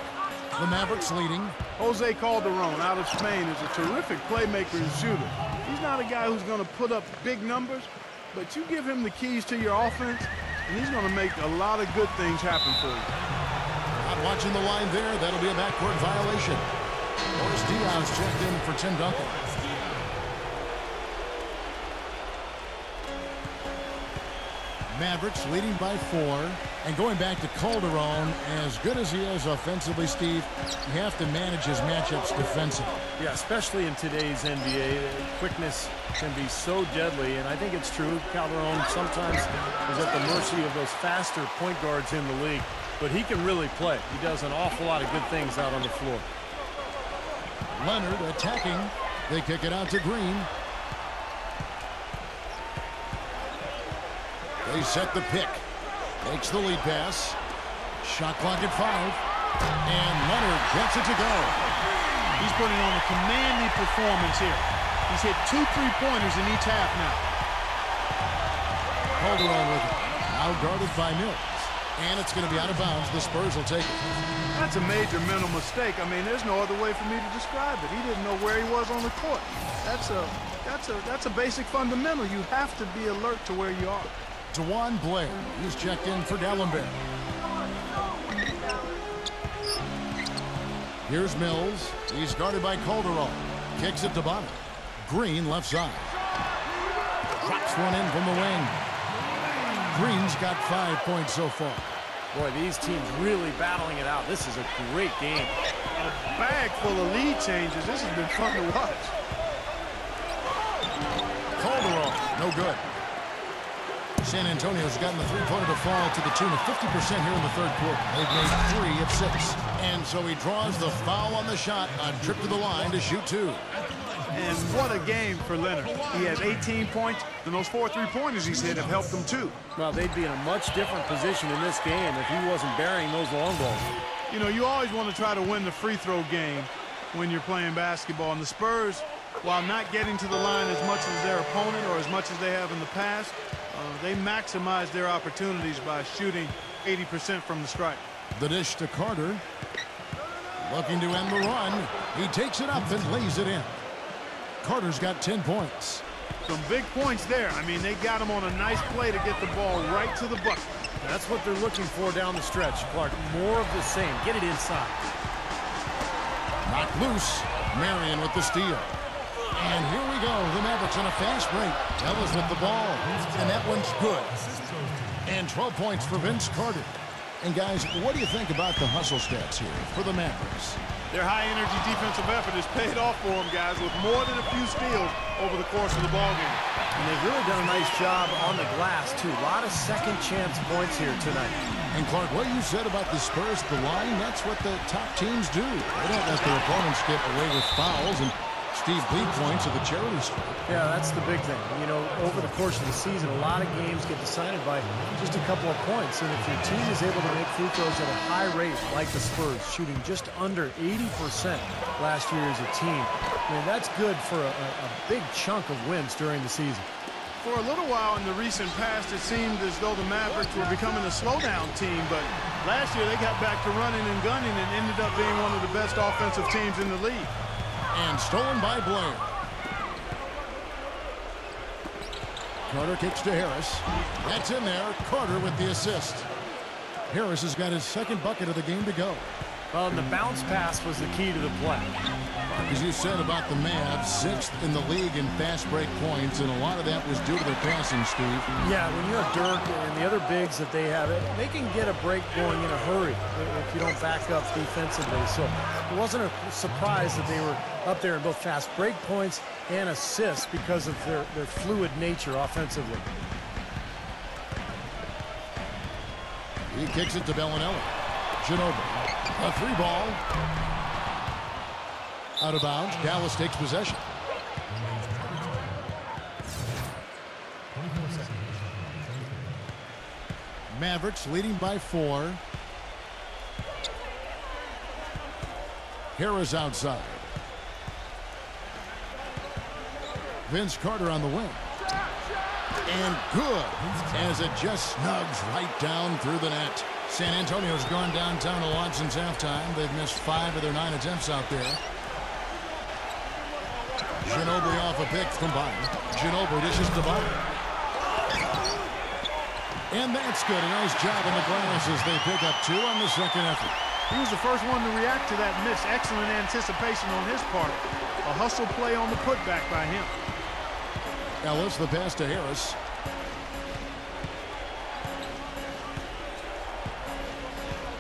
The Mavericks leading. Jose Calderon out of Spain is a terrific playmaker and shooter. He's not a guy who's going to put up big numbers, but you give him the keys to your offense, and he's going to make a lot of good things happen for you. Not watching the line there. That'll be a backcourt violation. Boris Diaw's checked in for Tim Duncan. Mavericks leading by 4. And going back to Calderon, as good as he is offensively, Steve, you have to manage his matchups defensively. Yeah, especially in today's NBA, quickness can be so deadly, and I think it's true. Calderon sometimes is at the mercy of those faster point guards in the league, but he can really play. He does an awful lot of good things out on the floor. Leonard attacking. They kick it out to Green. They set the pick. Takes the lead pass. Shot clock at 5. And Leonard gets it to go. He's putting on a commanding performance here. He's hit 2 3-pointers in each half now. Calderon with it. Now guarded by Mills. And it's going to be out of bounds. The Spurs will take it. That's a major mental mistake. I mean, there's no other way for me to describe it. He didn't know where he was on the court. That's a that's a basic fundamental. You have to be alert to where you are. Blair, he's checked in for Dalembert. Here's Mills. He's guarded by Calderon. Kicks it to bottom. Green left side. Drops one in from the wing. Green's got 5 points so far. Boy, these teams really battling it out. This is a great game. A bag full of lead changes. This has been fun to watch. Calderon, no good. San Antonio's gotten the three-pointer to fall to the tune of 50% here in the third quarter. They've made 3 of 6. And so he draws the foul on the shot. A trip to the line to shoot 2. And what a game for Leonard. He has 18 points, and those 4 3-pointers he's hit have helped him too. Well, they'd be in a much different position in this game if he wasn't burying those long balls. You know, you always want to try to win the free throw game when you're playing basketball. And the Spurs, while not getting to the line as much as their opponent or as much as they have in the past, they maximize their opportunities by shooting 80% from the stripe. The dish to Carter. Looking to end the run. He takes it up and lays it in. Carter's got 10 points. Some big points there. I mean, they got him on a nice play to get the ball right to the bucket. That's what they're looking for down the stretch, Clark. More of the same. Get it inside. Knocked loose. Marion with the steal. And here we go. The Mavericks on a fast break. Ellis with the ball. And that one's good. And 12 points for Vince Carter. And guys, what do you think about the hustle stats here for the Mavericks? Their high-energy defensive effort has paid off for them, guys, with more than a few steals over the course of the ballgame. And they've really done a nice job on the glass, too. A lot of second-chance points here tonight. And, Clark, what you said about the Spurs at the line, that's what the top teams do. They don't let their opponents get away with fouls and Steve Bleed points at the charity stripe. Yeah, that's the big thing. You know, over the course of the season, a lot of games get decided by just a couple of points. And if your team is able to make free throws at a high rate, like the Spurs, shooting just under 80% last year as a team, I mean, that's good for a big chunk of wins during the season. For a little while in the recent past, it seemed as though the Mavericks were becoming a slowdown team, but last year they got back to running and gunning and ended up being one of the best offensive teams in the league. And stolen by Blair. Carter kicks to Ayres. That's in there. Carter with the assist. Ayres has got his second bucket of the game to go. Well, and the bounce pass was the key to the play. As you said about the Mavs, 6th in the league in fast break points, and a lot of that was due to their passing, Steve. Yeah, when you have Dirk and the other bigs that they have, they can get a break going in a hurry if you don't back up defensively. So it wasn't a surprise that they were up there in both fast break points and assists because of their fluid nature offensively. He kicks it to Belinelli. Ginobili. A 3-ball. Out of bounds. Dallas takes possession. Mavericks leading by 4. Ayres outside. Vince Carter on the wing. And good, as it just snugs right down through the net. San Antonio's gone downtown a lot since halftime. They've missed 5 of their 9 attempts out there. Ginobili off a pick from Baynes. Ginobili dishes to bottom. And that's good. A nice job on the glass as they pick up 2 on the second effort. He was the first one to react to that miss. Excellent anticipation on his part. A hustle play on the putback by him. Ellis, the pass to Ayres.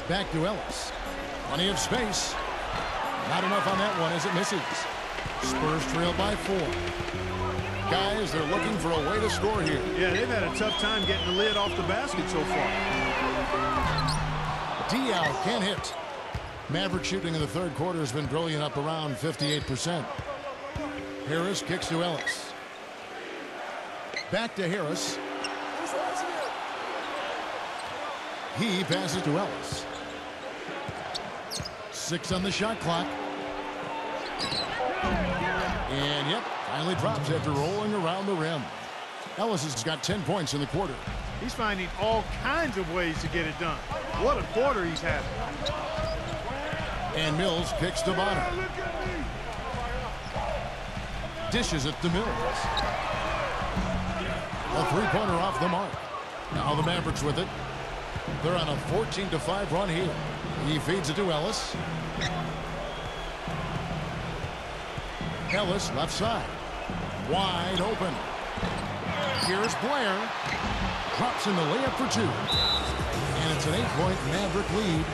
Back to Ellis. Plenty of space. Not enough on that one as it misses. Spurs trail by 4. Guys, they're looking for a way to score here. Yeah, they've had a tough time getting the lid off the basket so far. Diaw can't hit. Maverick shooting in the third quarter has been brilliant, up around 58%. Ayres kicks to Ellis. Back to Ayres. He passes to Ellis. 6 on the shot clock. And, yep, finally drops after rolling around the rim. Ellis has got 10 points in the quarter. He's finding all kinds of ways to get it done. What a quarter he's had. And Mills kicks to bottom. Dishes it to Mills. A three-pointer off the mark. Now the Mavericks with it. They're on a 14-5 run here. He feeds it to Ellis. Ellis left side. Wide open. Here's Blair. Drops in the layup for two. And it's an 8-point Maverick lead.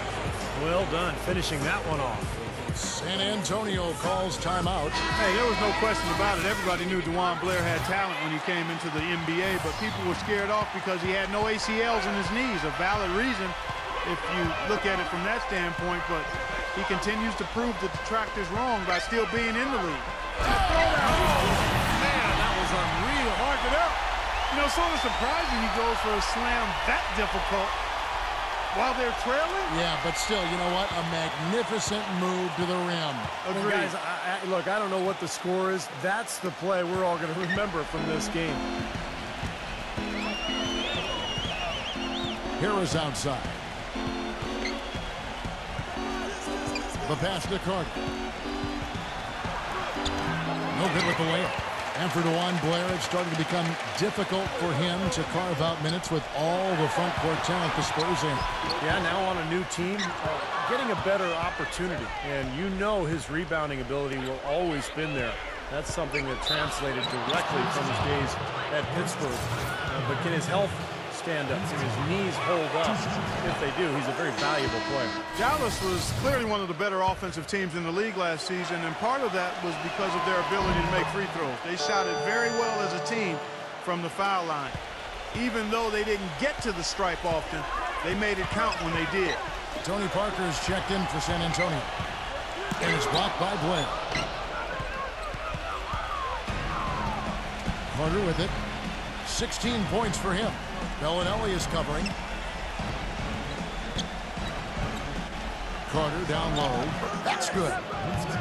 Well done, finishing that one off. San Antonio calls timeout. Hey, there was no question about it. Everybody knew DeJuan Blair had talent when he came into the NBA, but people were scared off because he had no ACLs in his knees. A valid reason if you look at it from that standpoint, but he continues to prove the detractors wrong by still being in the league. Man, that was unreal. Mark it up. You know, sort of surprising he goes for a slam that difficult while they're trailing. Yeah, but still, you know what? A magnificent move to the rim. Well, guys, look, I don't know what the score is. That's the play we're all going to remember from this game. Ayres outside. The pass to Carter. No good with the layup. And for DeJuan Blair, it's starting to become difficult for him to carve out minutes with all the front court talent the Spurs in. Yeah, now on a new team, getting a better opportunity. And you know his rebounding ability will always been there. That's something that translated directly from his days at Pittsburgh. But can his health stand up? Can his knees hold up? If they do, he's a very valuable player. Dallas was clearly one of the better offensive teams in the league last season, and part of that was because of their ability to make free throws. They shot it very well as a team from the foul line. Even though they didn't get to the stripe often, they made it count when they did. Tony Parker is checked in for San Antonio. And it's blocked by Blair. Carter with it. 16 points for him. Belinelli is covering. Carter down low. That's good.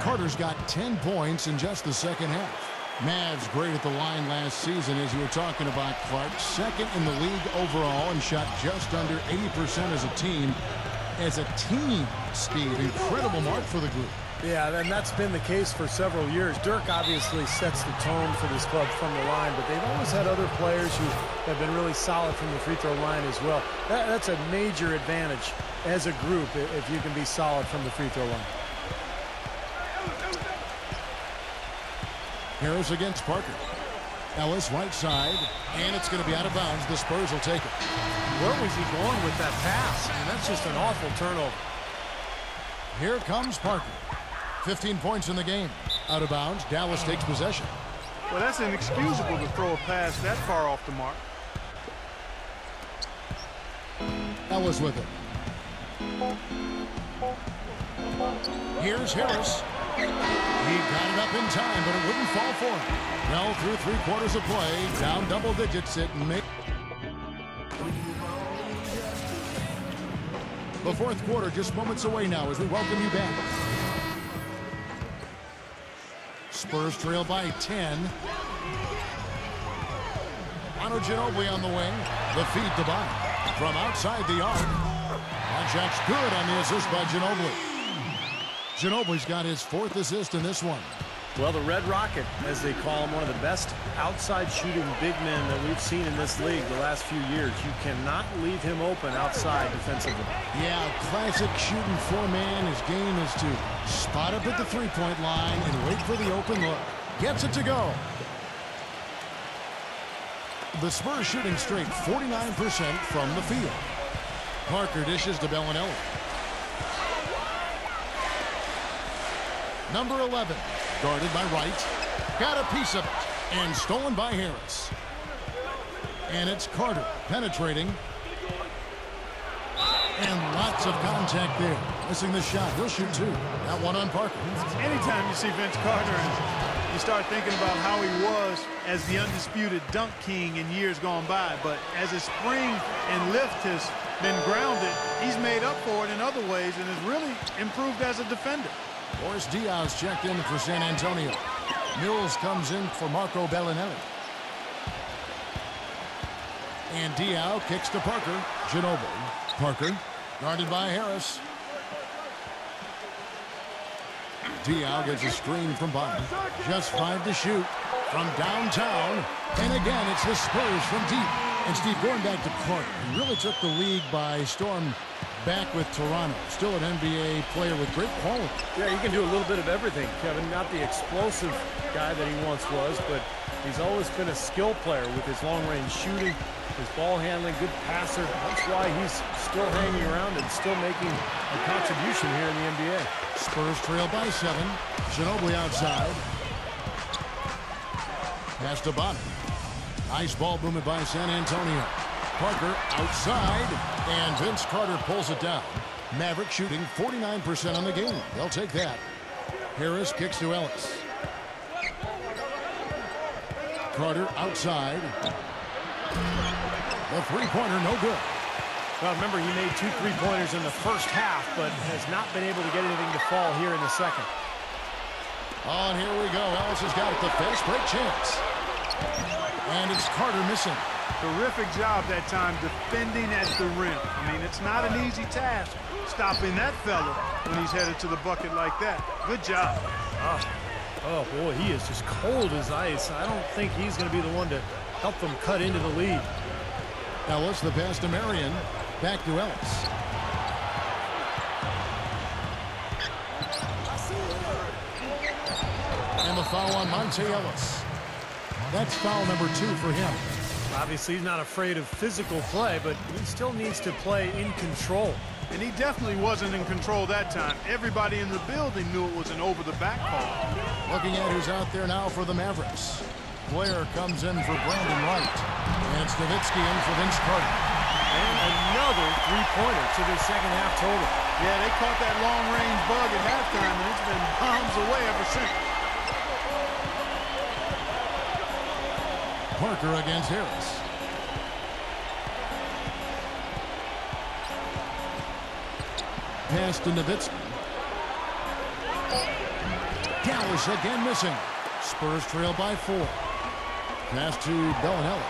Carter's got 10 points in just the second half. Mavs great at the line last season, as you were talking about, Clark. Second in the league overall and shot just under 80% as a team. As a team, Steve, incredible mark for the group. Yeah, and that's been the case for several years. Dirk obviously sets the tone for this club from the line, but they've always had other players who have been really solid from the free throw line as well. That's a major advantage as a group if you can be solid from the free throw line. Ayres against Parker. Ellis right side, and it's going to be out of bounds. The Spurs will take it. Where was he going with that pass? I mean, that's just an awful turnover. Here comes Parker. 15 points in the game. Out of bounds. Dallas takes possession. Well, that's inexcusable to throw a pass that far off the mark. Ellis with it. Here's Ayres. He got it up in time, but it wouldn't fall for him. Well, through 3/4 of play, down double digits at Mekel. The fourth quarter just moments away now as we welcome you back. Spurs trail by 10. Ginobili on the wing. The feed to Baynes. From outside the arc. Contact good on the assist by Ginobili. Ginobili's got his 4th assist in this one. Well, the Red Rocket, as they call him, one of the best outside shooting big men that we've seen in this league the last few years. You cannot leave him open outside defensively. Yeah, classic shooting 4-man. His game is to spot up at the three-point line and wait for the open look. Gets it to go. The Spurs shooting straight 49% from the field. Parker dishes to Belinelli. Number 11, guarded by Wright. Got a piece of it, and stolen by Ayres. And it's Carter penetrating. And lots of contact there. Missing the shot. He'll shoot 2. That one on Parker. Anytime you see Vince Carter, and you start thinking about how he was as the undisputed dunk king in years gone by. But as his spring and lift has been grounded, he's made up for it in other ways and has really improved as a defender. Boris Diaw's checked in for San Antonio. Mills comes in for Marco Belinelli. And Diaw kicks to Parker. Ginobili. Parker guarded by Ayres. Diaw gets a screen from bottom. Just 5 to shoot from downtown. And again, it's the Spurs from deep. And Steve, going back to Clark, he really took the league by storm back with Toronto. Still an NBA player with great quality. Yeah, he can do a little bit of everything, Kevin. Not the explosive guy that he once was, but he's always been a skill player with his long-range shooting, his ball handling, good passer. That's why he's still hanging around and still making a contribution here in the NBA. Spurs trail by 7. Ginobili outside. Pass to bottom. Nice ball movement by San Antonio. Parker outside, and Vince Carter pulls it down. Mavericks shooting 49% on the game. They'll take that. Ayres kicks to Ellis. Carter outside. The three-pointer, no good. Well, remember, he made 2 3-pointers in the first half, but has not been able to get anything to fall here in the second. Oh, and here we go. Ellis has got it. The fast break chance. And it's Carter missing. Terrific job that time defending at the rim. I mean, it's not an easy task stopping that fella when he's headed to the bucket like that. Good job. Oh, boy, he is just cold as ice. I don't think he's going to be the one to help them cut into the lead. Ellis, the pass to Marion. Back to Ellis. And the foul on Monte Ellis. That's foul number 2 for him. Obviously, he's not afraid of physical play, but he still needs to play in control. And he definitely wasn't in control that time. Everybody in the building knew it was an over-the-back call. Looking at who's out there now for the Mavericks. Blair comes in for Brandon Wright. And it's Nowitzki in for Vince Carter. And another 3-pointer to the second half total. Yeah, they caught that long-range bug at halftime, and it's been bombs away ever since. Parker against Ayres. Pass to Nowitzki. Dallas again missing. Spurs trail by 4. Pass to Belinelli.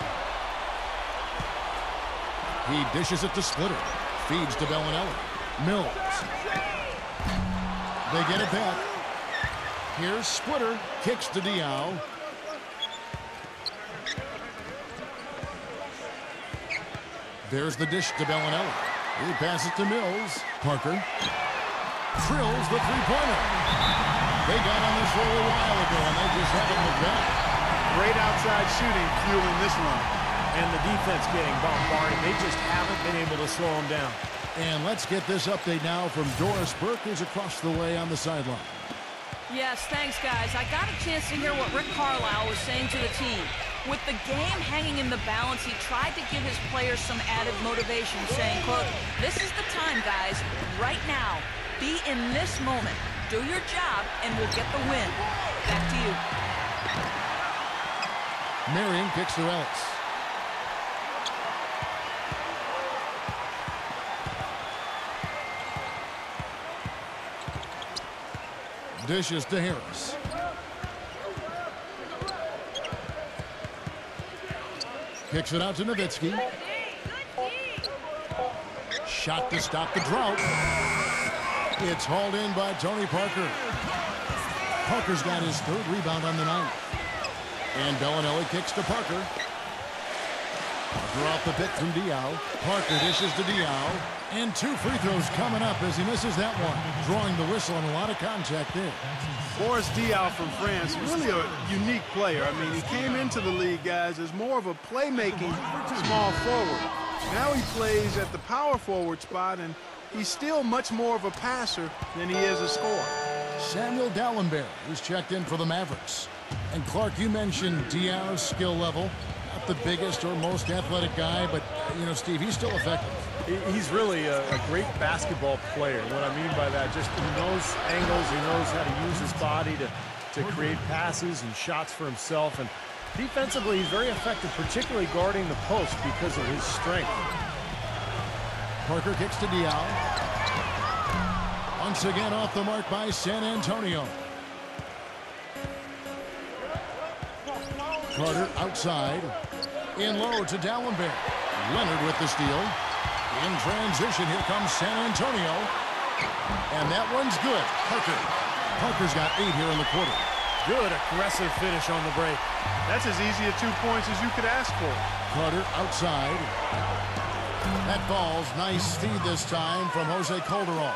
He dishes it to Splitter. Feeds to Belinelli. Mills. They get it back. Here's Splitter. Kicks to Diaw. There's the dish to Belinelli. He passes to Mills. Parker drills the three-pointer. They got on this roll a while ago, and they just haven't looked back. Great outside shooting fueling this run. And the defense getting bombarded. They just haven't been able to slow them down. And let's get this update now from Doris Burke, who's across the way on the sideline. Yes, thanks, guys. I got a chance to hear what Rick Carlisle was saying to the team. With the game hanging in the balance, he tried to give his players some added motivation, saying, quote, "This is the time, guys. Right now. Be in this moment. Do your job, and we'll get the win." Back to you. Marion kicks to Ellis. Dishes to Ayres. Kicks it out to Nowitzki. Shot to stop the drought. It's hauled in by Tony Parker. Parker's got his 3rd rebound on the night. And Belinelli kicks to Parker. Parker off the pick from Diaw. Parker dishes to Diaw. And 2 free throws coming up as he misses that one. Drawing the whistle and a lot of contact there. Boris Diaw from France, really a unique player. I mean, he came into the league, guys, as more of a playmaking small forward. Now he plays at the power forward spot, and he's still much more of a passer than he is a scorer. Samuel Dalembert, who's checked in for the Mavericks. And Clark, you mentioned Diaw's skill level. Not the biggest or most athletic guy, but, you know, Steve, he's still effective. He's really a great basketball player. What I mean by that, just he knows angles, he knows how to use his body to create passes and shots for himself. And defensively, he's very effective, particularly guarding the post because of his strength. Parker kicks to Diaw. Once again off the mark by San Antonio. Carter outside. In low to Dalembert. Leonard with the steal. In transition, here comes San Antonio. And that one's good. Parker Parker's got 8 here in the quarter. Good aggressive finish on the break. That's as easy a 2 points as you could ask for. Carter outside. That falls. Nice feed this time from Jose Calderon.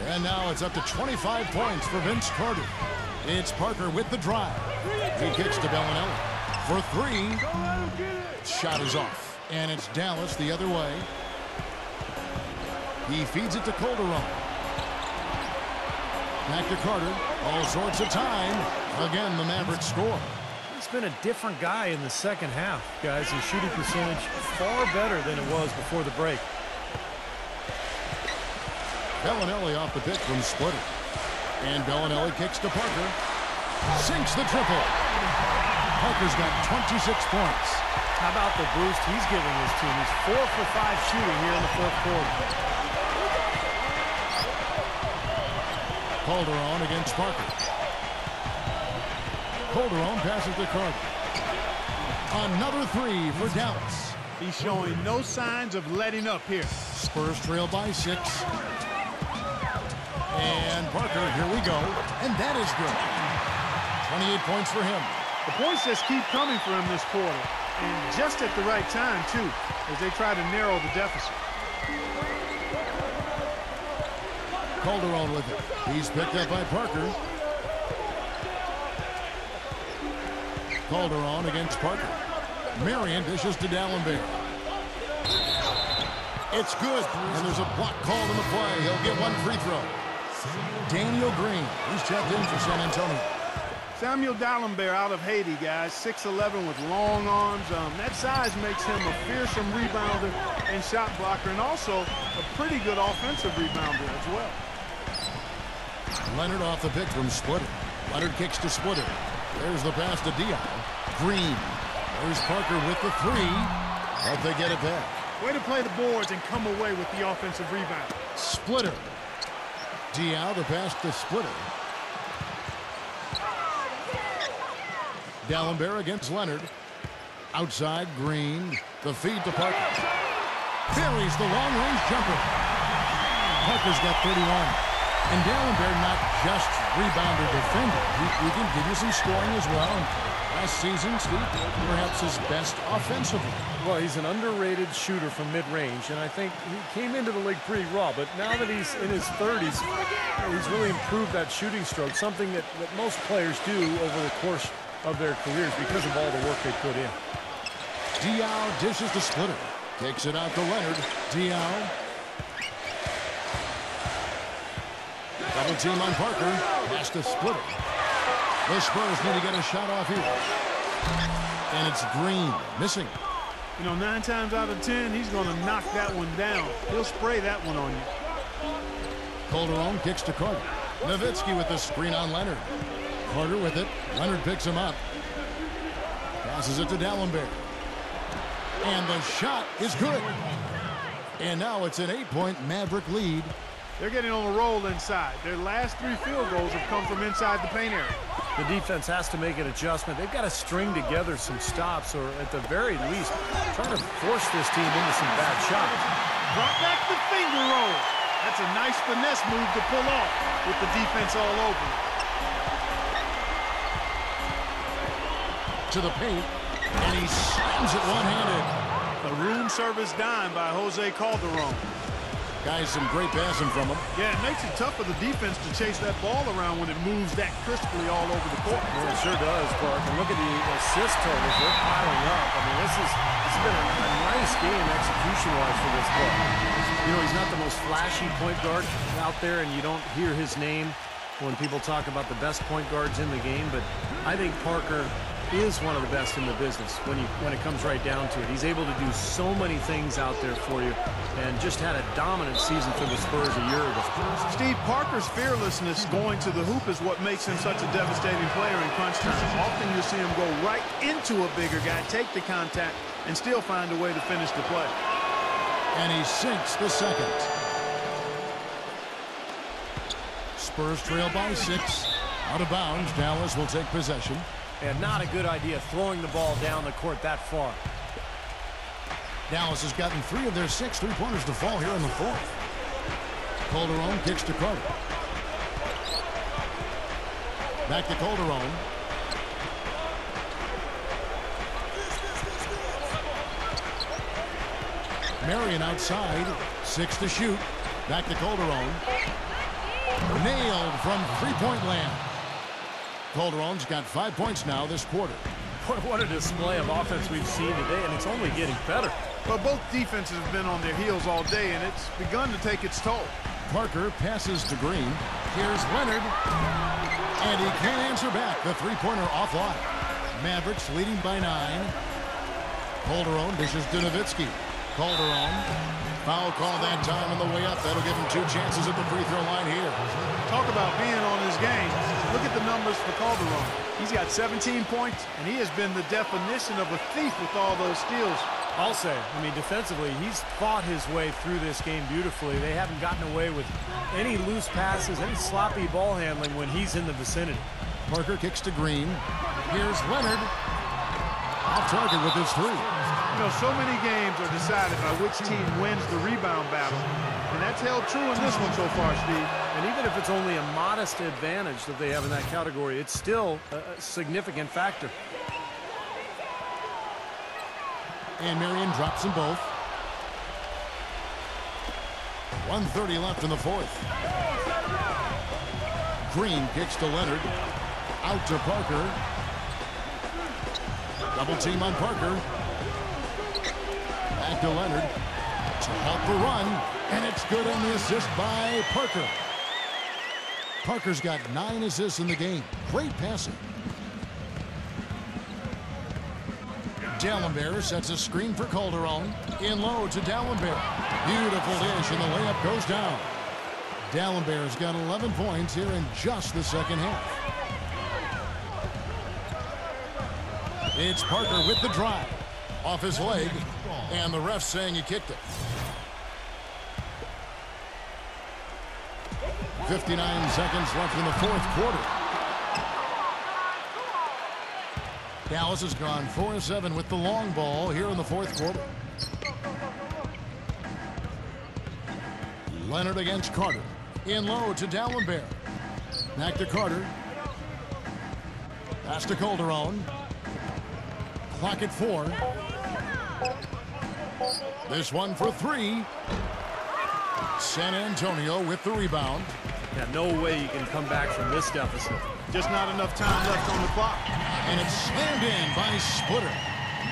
And now it's up to 25 points for Vince Carter. It's Parker with the drive. He kicks to Belinelli for 3. Shot is off. And it's Dallas the other way. He feeds it to Calderon. Back to Carter. All sorts of time. Again, the Mavericks score. He's been a different guy in the second half, guys. His shooting percentage far better than it was before the break. Belinelli off the pick from Splitter. And Belinelli kicks to Parker. Sinks the triple. Parker's got 26 points. How about the boost he's giving his team? He's 4 for 5 shooting here in the fourth quarter. Calderon against Parker. Calderon passes to Carter. Another 3 for Dallas. He's showing no signs of letting up here. Spurs trail by 6. And Parker, here we go. And that is good. 28 points for him. The points just keep coming for him this quarter. And just at the right time, too, as they try to narrow the deficit. Calderon with it. He's picked up by Parker. Calderon against Parker. Marion dishes to Dalembert. It's good. And there's a block called in the play. He'll get 1 free throw. Daniel Green. He's checked in for San Antonio. Samuel Dalembert out of Haiti, guys. 6'11" with long arms. That size makes him a fearsome rebounder and shot blocker, and also a pretty good offensive rebounder as well. Leonard off the pick from Splitter. Leonard kicks to Splitter. There's the pass to Diaw. Green. There's Parker with the 3. But they get it back. Way to play the boards and come away with the offensive rebound. Splitter. Diaw, the pass to Splitter. Dalembert against Leonard. Outside, Green. The feed to Parker. Buries the long-range jumper. Parker's got 31. And Dalembert not just rebounder defender. He can give you some scoring as well. Last season, Steve, perhaps his best offensively. Well, he's an underrated shooter from mid-range, and I think he came into the league pretty raw, but now that he's in his 30s, he's really improved that shooting stroke, something that most players do over the course of their careers because of all the work they put in. Diaw dishes to Splitter. Kicks it out to Leonard. Diaw. Double team on Parker. Pass to Splitter. The Spurs need to get a shot off here. And it's Green missing. You know, 9 times out of 10, he's going to knock that one down. He'll spray that one on you. Calderon kicks to Carter. Nowitzki with the screen on Leonard. Carter with it. Leonard picks him up. Passes it to Dalembert. And the shot is good. And now it's an 8-point Maverick lead. They're getting on a roll inside. Their last 3 field goals have come from inside the paint area. The defense has to make an adjustment. They've got to string together some stops, or at the very least, try to force this team into some bad shots. Drop back the finger roll. That's a nice finesse move to pull off with the defense all over. To the paint, and he slams it one-handed. A room service dime by Jose Calderon. Guys, some great passing from him. Yeah, it makes it tough for the defense to chase that ball around when it moves that crisply all over the court. Yeah, it sure does, Clark. And look at the assist totals. They're piling up. I mean, this has been a nice game execution-wise for this club. You know, he's not the most flashy point guard out there, and you don't hear his name when people talk about the best point guards in the game, but I think Parker is one of the best in the business when it comes right down to it. He's able to do so many things out there for you, and just had a dominant season for the Spurs a year ago. Steve, Parker's fearlessness going to the hoop is what makes him such a devastating player in crunch time. Often you see him go right into a bigger guy, take the contact, and still find a way to finish the play. And he sinks the second. Spurs trail by 6. Out of bounds, Dallas will take possession. And not a good idea throwing the ball down the court that far. Dallas has gotten 3 of their 6 3-pointers to fall here in the fourth. Calderon kicks to Carter. Back to Calderon. Marion outside. 6 to shoot. Back to Calderon. Nailed from three-point land. Calderon's got 5 points now this quarter. What a display of offense we've seen today, and it's only getting better. But both defenses have been on their heels all day, and it's begun to take its toll. Parker passes to Green. Here's Leonard. And he can't answer back. The three-pointer offline. Mavericks leading by 9. Calderon dishes to Nowitzki. Calderon. Foul call that time on the way up. That'll give him 2 chances at the free throw line here. Talk about being on his game. Look at the numbers for Calderon. He's got 17 points, and he has been the definition of a thief with all those steals. I'll say, I mean, defensively, he's fought his way through this game beautifully. They haven't gotten away with any loose passes, any sloppy ball handling when he's in the vicinity. Parker kicks to Green. Here's Leonard. Off target with his 3. You know, so many games are decided by which team wins the rebound battle. And that's held true in this one so far, Steve. And even if it's only a modest advantage that they have in that category, it's still a significant factor. And Marion drops them both. 1:30 left in the 4th. Green kicks to Leonard. Out to Parker. Double team on Parker. Back to Leonard. To help the run. And it's good on the assist by Parker. Parker's got 9 assists in the game. Great passing. Dalembert sets a screen for Calderon. In low to Dalembert. Beautiful dish, and the layup goes down. Dalembert's got 11 points here in just the second half. It's Parker with the drive. Off his leg, and the ref saying he kicked it. 59 seconds left in the 4th quarter. Dallas has gone 4-7 with the long ball here in the 4th quarter. Leonard against Carter. In low to Dalembert. Back to Carter. Pass to Calderon. Clock at 4. This one for 3. San Antonio with the rebound. Yeah, no way you can come back from this deficit. Just not enough time left on the clock. And it's slammed in by Splitter.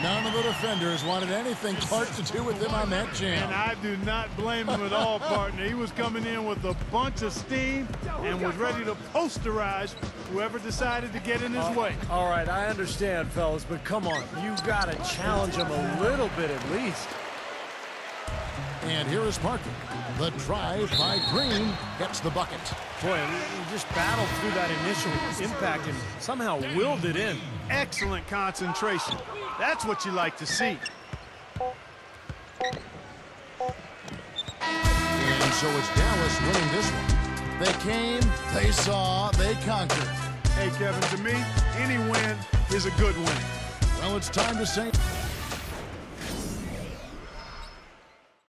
None of the defenders wanted anything Clark to do with him on that jam. And I do not blame him at all, partner. He was coming in with a bunch of steam and was ready to posterize whoever decided to get in his way. All right, I understand, fellas, but come on. You got to challenge him a little bit at least. And here is Parker. The drive by Green gets the bucket. Boy, he just battled through that initial impact and somehow willed it in. Excellent concentration. That's what you like to see. And so it's Dallas winning this one. They came, they saw, they conquered. Hey, Kevin, to me, any win is a good win. Well, it's time to say